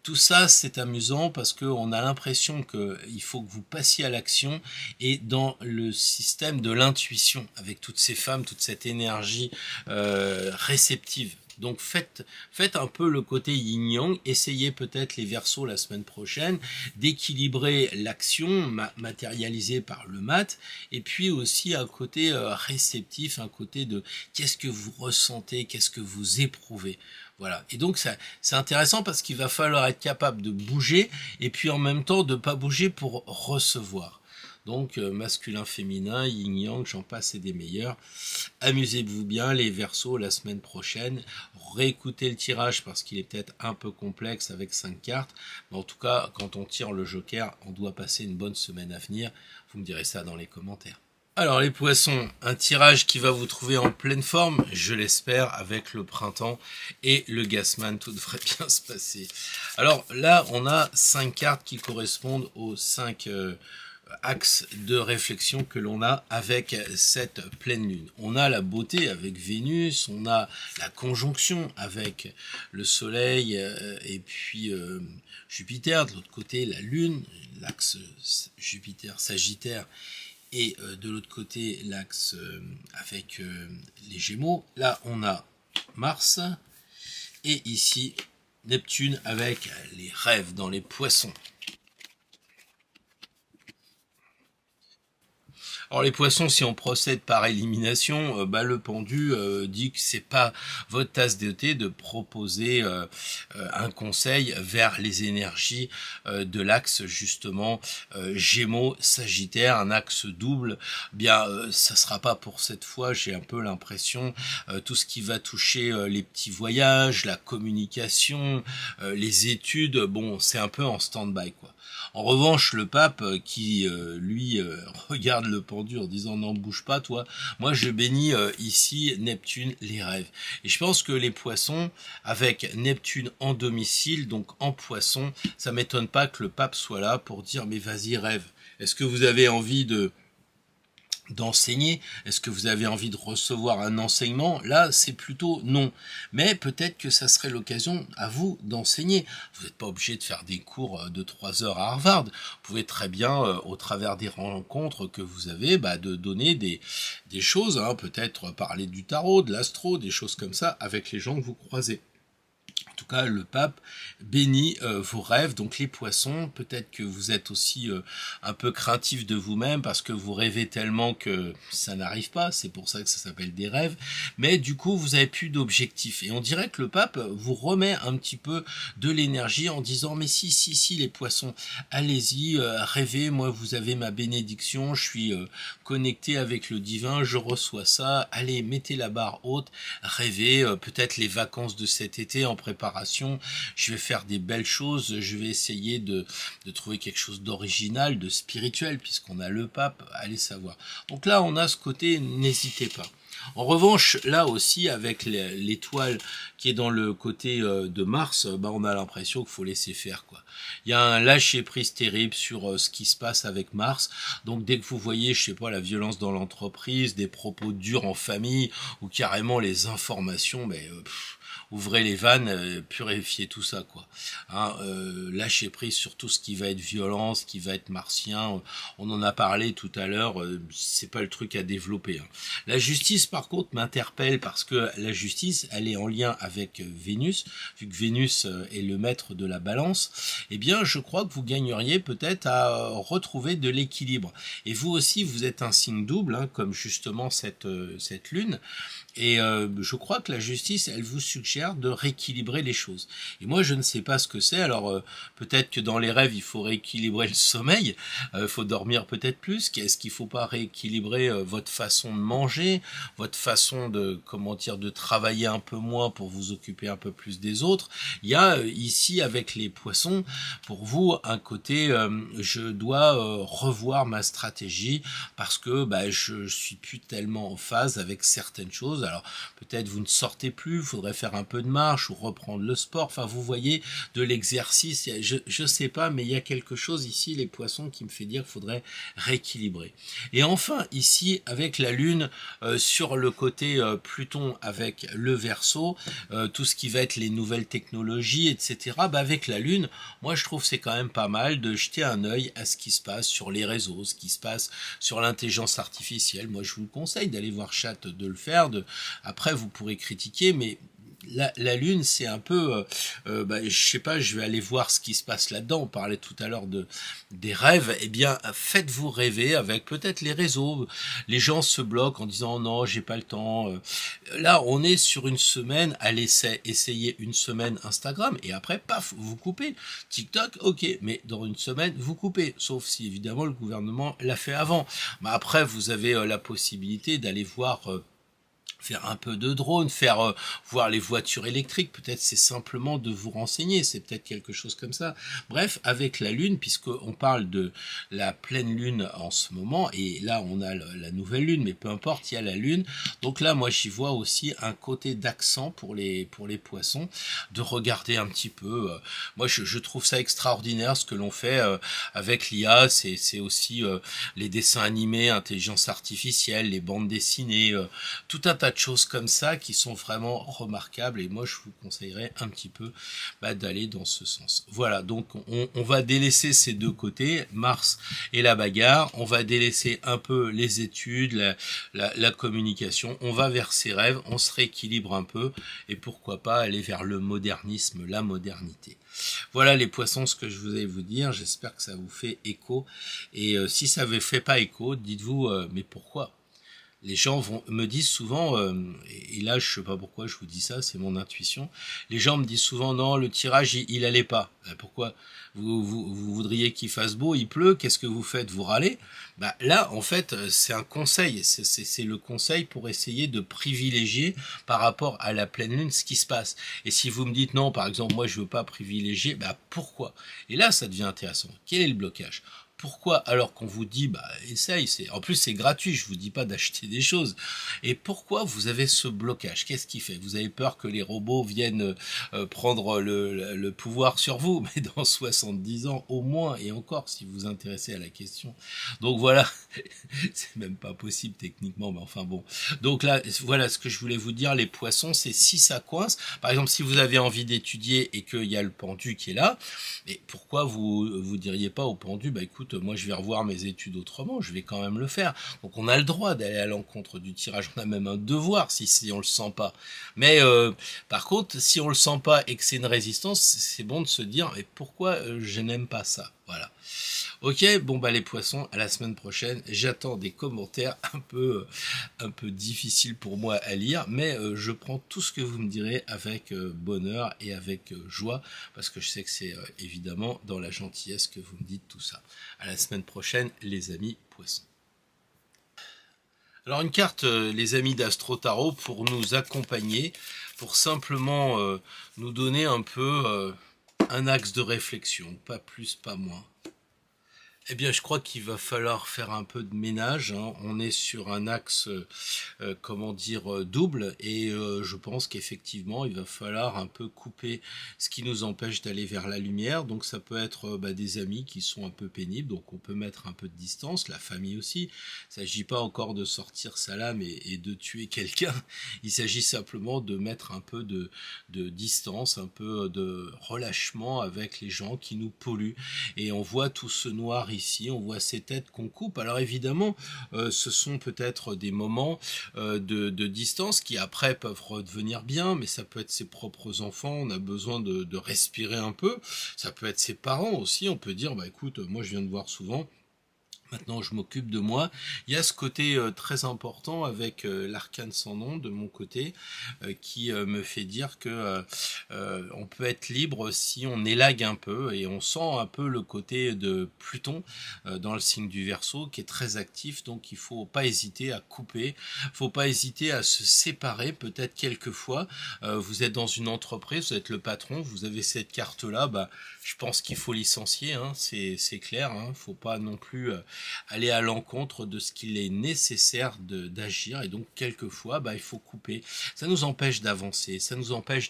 [SPEAKER 2] tout ça, c'est amusant parce qu'on a l'impression qu'il faut que vous passiez à l'action et dans le système de l'intuition avec toutes ces femmes, toute cette énergie réceptive. Donc faites un peu le côté yin-yang, essayez peut-être les Verseaux la semaine prochaine, d'équilibrer l'action matérialisée par le mat, et puis aussi un côté réceptif, un côté de qu'est-ce que vous ressentez, qu'est-ce que vous éprouvez. Voilà. Et donc c'est intéressant parce qu'il va falloir être capable de bouger et puis en même temps de pas bouger pour recevoir. Donc masculin, féminin, yin yang, j'en passe et des meilleurs. Amusez-vous bien les Verseaux la semaine prochaine. Réécoutez le tirage parce qu'il est peut-être un peu complexe avec 5 cartes. Mais en tout cas, quand on tire le joker, on doit passer une bonne semaine à venir. Vous me direz ça dans les commentaires. Alors les poissons, un tirage qui va vous trouver en pleine forme, je l'espère, avec le printemps et le Gasman, tout devrait bien se passer. Alors là, on a 5 cartes qui correspondent aux 5 axes de réflexion que l'on a avec cette pleine lune. On a la beauté avec Vénus, on a la conjonction avec le soleil et puis Jupiter, de l'autre côté la lune, l'axe Jupiter-Sagittaire, et de l'autre côté l'axe avec les Gémeaux. Là on a Mars et ici Neptune avec les rêves dans les poissons. Alors les poissons, si on procède par élimination, le pendu dit que c'est pas votre tasse de thé de proposer un conseil vers les énergies de l'axe justement Gémeaux Sagittaire, un axe double. Bien, ça sera pas pour cette fois. J'ai un peu l'impression tout ce qui va toucher les petits voyages, la communication, les études. Bon, c'est un peu en stand-by quoi. En revanche, le pape qui, lui, regarde le pendu en disant « n'en bouge pas, toi », moi je bénis ici Neptune, les rêves. Et je pense que les poissons, avec Neptune en domicile, donc en poisson, ça m'étonne pas que le pape soit là pour dire « mais vas-y, rêve, est-ce que vous avez envie d'enseigner? Est-ce que vous avez envie de recevoir un enseignement? Là, c'est plutôt non. Mais peut-être que ça serait l'occasion à vous d'enseigner. Vous n'êtes pas obligé de faire des cours de 3 heures à Harvard. Vous pouvez très bien, au travers des rencontres que vous avez, de donner des choses, hein, peut-être parler du tarot, de l'astro, des choses comme ça, avec les gens que vous croisez. En tout cas, le pape bénit vos rêves, donc les poissons, peut-être que vous êtes aussi un peu craintif de vous-même parce que vous rêvez tellement que ça n'arrive pas, c'est pour ça que ça s'appelle des rêves, mais du coup vous avez plus d'objectifs. Et on dirait que le pape vous remet un petit peu de l'énergie en disant mais si les poissons, allez-y, rêvez, moi vous avez ma bénédiction, je suis connecté avec le divin, je reçois ça, allez, mettez la barre haute, rêvez, peut-être les vacances de cet été en préparation, je vais faire des belles choses, je vais essayer de trouver quelque chose d'original, de spirituel, puisqu'on a le pape, allez savoir. Donc là, on a ce côté, n'hésitez pas. En revanche, là aussi, avec l'étoile qui est dans le côté de Mars, on a l'impression qu'il faut laisser faire, quoi. Il y a un lâcher-prise terrible sur ce qui se passe avec Mars. Donc dès que vous voyez, je sais pas, la violence dans l'entreprise, des propos durs en famille, ou carrément les informations, ouvrez les vannes, purifiez tout ça, quoi. Hein, lâchez prise sur tout ce qui va être violence, qui va être martien. On en a parlé tout à l'heure. C'est pas le truc à développer. Hein. La justice, par contre, m'interpelle parce que la justice, elle est en lien avec Vénus, vu que Vénus est le maître de la balance. Eh bien, je crois que vous gagneriez peut-être à retrouver de l'équilibre. Et vous aussi, vous êtes un signe double, hein, comme justement cette lune. Et je crois que la justice, elle vous suggère de rééquilibrer les choses. Et moi, je ne sais pas ce que c'est. Alors, peut-être que dans les rêves, il faut rééquilibrer le sommeil. Il faut dormir peut-être plus. Est-ce qu'il ne faut pas rééquilibrer votre façon de manger, votre façon de, comment dire, de travailler un peu moins pour vous occuper un peu plus des autres? Il y a ici, avec les poissons, pour vous, un côté, je dois revoir ma stratégie parce que je suis plus tellement en phase avec certaines choses. Alors peut-être vous ne sortez plus, il faudrait faire un peu de marche ou reprendre le sport. Enfin, vous voyez, de l'exercice, je sais pas, mais il y a quelque chose ici, les poissons, qui me fait dire qu'il faudrait rééquilibrer. Et enfin, ici, avec la Lune, sur le côté Pluton avec le Verseau, tout ce qui va être les nouvelles technologies, etc. Avec la Lune, moi je trouve c'est quand même pas mal de jeter un œil à ce qui se passe sur les réseaux, ce qui se passe sur l'intelligence artificielle. Moi je vous le conseille d'aller voir Chat, de le faire. Après vous pourrez critiquer, mais la Lune, c'est un peu, je sais pas, je vais aller voir ce qui se passe là-dedans. On parlait tout à l'heure des rêves. Eh bien, faites-vous rêver avec peut-être les réseaux. Les gens se bloquent en disant non, j'ai pas le temps. Là, on est sur une semaine à l'essai. Essayez une semaine Instagram et après, paf, vous coupez. TikTok, ok, mais dans une semaine, vous coupez. Sauf si évidemment le gouvernement l'a fait avant. Mais après, vous avez la possibilité d'aller voir. Faire un peu de drone, faire voir les voitures électriques, peut-être c'est simplement de vous renseigner, c'est peut-être quelque chose comme ça. Bref, avec la Lune, puisqu'on parle de la pleine Lune en ce moment, et là on a la nouvelle Lune, mais peu importe, il y a la Lune. Donc là, moi j'y vois aussi un côté d'accent pour les poissons, de regarder un petit peu. Moi je trouve ça extraordinaire ce que l'on fait avec l'IA, c'est aussi les dessins animés, intelligence artificielle, les bandes dessinées, tout un tas de choses comme ça qui sont vraiment remarquables et moi je vous conseillerais un petit peu d'aller dans ce sens. Voilà, donc on va délaisser ces deux côtés, Mars et la bagarre, on va délaisser un peu les études, la communication, on va vers ses rêves, on se rééquilibre un peu et pourquoi pas aller vers le modernisme, la modernité. Voilà les poissons, ce que je voulais vous dire, j'espère que ça vous fait écho et si ça ne fait pas écho, dites-vous mais pourquoi ? Les gens me disent souvent, et là je sais pas pourquoi je vous dis ça, c'est mon intuition, les gens me disent souvent non, le tirage il allait pas. Pourquoi vous voudriez qu'il fasse beau, il pleut, qu'est-ce que vous faites? Vous râlez? Là en fait c'est un conseil, c'est le conseil pour essayer de privilégier par rapport à la pleine lune ce qui se passe. Et si vous me dites non, par exemple moi je veux pas privilégier, pourquoi? Et là ça devient intéressant. Quel est le blocage? Pourquoi alors qu'on vous dit essaye, en plus c'est gratuit, je vous dis pas d'acheter des choses. Et pourquoi vous avez ce blocage? Qu'est-ce qui fait? Vous avez peur que les robots viennent prendre le pouvoir sur vous, mais dans 70 ans au moins, et encore si vous vous intéressez à la question. Donc voilà, c'est même pas possible techniquement, mais enfin bon. Donc là, voilà ce que je voulais vous dire, les poissons, c'est si ça coince, par exemple si vous avez envie d'étudier et qu'il y a le pendu qui est là, et pourquoi vous diriez pas au pendu, écoute, moi je vais revoir mes études autrement, je vais quand même le faire. Donc on a le droit d'aller à l'encontre du tirage, on a même un devoir si on le sent pas. Mais par contre, si on le sent pas et que c'est une résistance, c'est bon de se dire mais pourquoi je n'aime pas ça. Voilà. Ok, bon les poissons, à la semaine prochaine. J'attends des commentaires un peu difficiles pour moi à lire, mais je prends tout ce que vous me direz avec bonheur et avec joie, parce que je sais que c'est évidemment dans la gentillesse que vous me dites tout ça. À la semaine prochaine, les amis poissons. Alors une carte, les amis d'Astro Tarot, pour nous accompagner, pour simplement nous donner un peu un axe de réflexion, pas plus, pas moins. Eh bien, je crois qu'il va falloir faire un peu de ménage, hein. On est sur un axe, comment dire, double, et je pense qu'effectivement, il va falloir un peu couper ce qui nous empêche d'aller vers la lumière. Donc, ça peut être des amis qui sont un peu pénibles, donc on peut mettre un peu de distance, la famille aussi. Il ne s'agit pas encore de sortir sa lame et de tuer quelqu'un. Il s'agit simplement de mettre un peu de distance, un peu de relâchement avec les gens qui nous polluent. Et on voit tout ce noir ici, on voit ces têtes qu'on coupe. Alors évidemment, ce sont peut-être des moments de distance qui après peuvent redevenir bien, mais ça peut être ses propres enfants, on a besoin de respirer un peu. Ça peut être ses parents aussi, on peut dire, bah écoute, moi je viens de voir souvent. Maintenant, je m'occupe de moi. Il y a ce côté très important avec l'arcane sans nom de mon côté qui me fait dire que on peut être libre si on élague un peu, et on sent un peu le côté de Pluton dans le signe du Verseau qui est très actif. Donc, il faut pas hésiter à couper, faut pas hésiter à se séparer. Peut-être quelquefois, vous êtes dans une entreprise, vous êtes le patron, vous avez cette carte-là, bah, je pense qu'il faut licencier, hein, c'est clair, hein, faut pas non plus aller à l'encontre de ce qu'il est nécessaire d'agir, et donc quelquefois il faut couper. Ça nous empêche d'avancer, ça nous empêche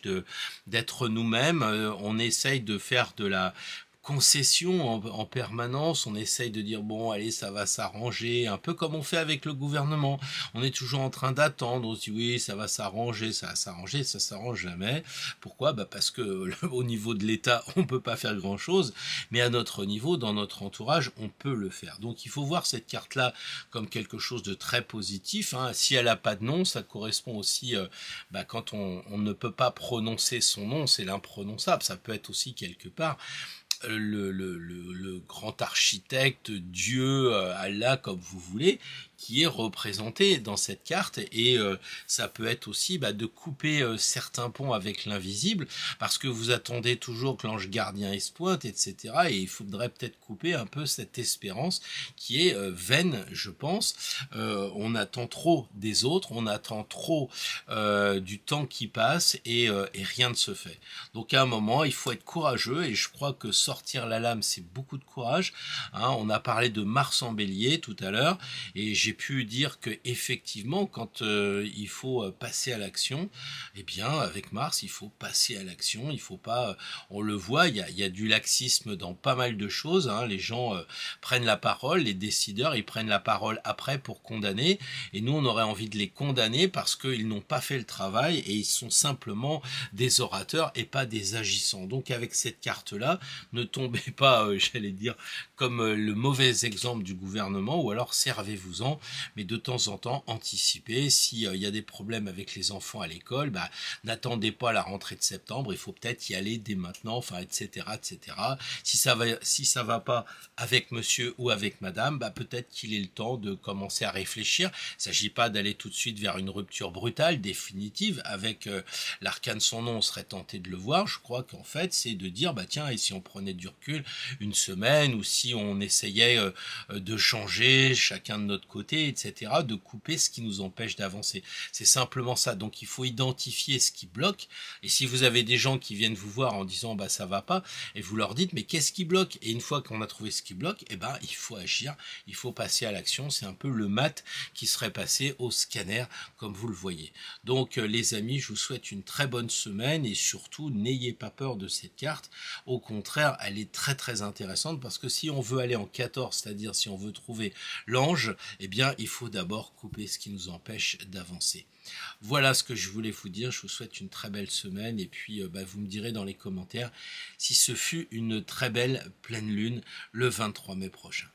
[SPEAKER 2] d'être nous-mêmes. On essaye de faire de la concession en permanence, on essaye de dire bon allez ça va s'arranger, un peu comme on fait avec le gouvernement, on est toujours en train d'attendre, on se dit oui ça va s'arranger, ça va s'arranger, ça s'arrange jamais. Pourquoi? Parce que au niveau de l'État on peut pas faire grand chose, mais à notre niveau, dans notre entourage, on peut le faire. Donc il faut voir cette carte là comme quelque chose de très positif, hein. Si elle a pas de nom, ça correspond aussi quand on ne peut pas prononcer son nom, c'est l'imprononçable. Ça peut être aussi quelque part le grand architecte, Dieu, Allah, comme vous voulez, qui est représenté dans cette carte. Et ça peut être aussi de couper certains ponts avec l'invisible, parce que vous attendez toujours que l'ange gardien se pointe, etc. Et il faudrait peut-être couper un peu cette espérance qui est vaine, je pense. On attend trop des autres, on attend trop du temps qui passe, et rien ne se fait. Donc à un moment, il faut être courageux, et je crois que sortir la lame, c'est beaucoup de courage, hein. On a parlé de Mars en Bélier tout à l'heure, et j'ai pu dire que effectivement, quand il faut passer à l'action, eh bien avec Mars, il faut passer à l'action. Il faut pas, on le voit, il y a du laxisme dans pas mal de choses, hein. Les gens prennent la parole, les décideurs, ils prennent la parole après pour condamner, et nous on aurait envie de les condamner parce qu'ils n'ont pas fait le travail, et ils sont simplement des orateurs et pas des agissants. Donc avec cette carte là, ne tombez pas, j'allais dire, comme le mauvais exemple du gouvernement, ou alors servez-vous-en, mais de temps en temps anticipez. S'il y a des problèmes avec les enfants à l'école, n'attendez pas la rentrée de septembre, il faut peut-être y aller dès maintenant, enfin etc. etc. Si ça va pas avec monsieur ou avec madame, peut-être qu'il est le temps de commencer à réfléchir. Il ne s'agit pas d'aller tout de suite vers une rupture brutale, définitive. Avec l'arcane son nom, on serait tenté de le voir. Je crois qu'en fait c'est de dire tiens, et si on prenait du recul une semaine, ou si on essayait de changer chacun de notre côté, etc., de couper ce qui nous empêche d'avancer. C'est simplement ça. Donc il faut identifier ce qui bloque, et si vous avez des gens qui viennent vous voir en disant ça va pas, et vous leur dites mais qu'est-ce qui bloque, et une fois qu'on a trouvé ce qui bloque, il faut agir, il faut passer à l'action. C'est un peu le mat qui serait passé au scanner, comme vous le voyez. Donc les amis, je vous souhaite une très bonne semaine, et surtout n'ayez pas peur de cette carte. Au contraire, elle est très très intéressante, parce que si on veut aller en 14, c'est-à-dire si on veut trouver l'ange, il faut d'abord couper ce qui nous empêche d'avancer. Voilà ce que je voulais vous dire. Je vous souhaite une très belle semaine, et puis vous me direz dans les commentaires si ce fut une très belle pleine lune le 23 mai prochain.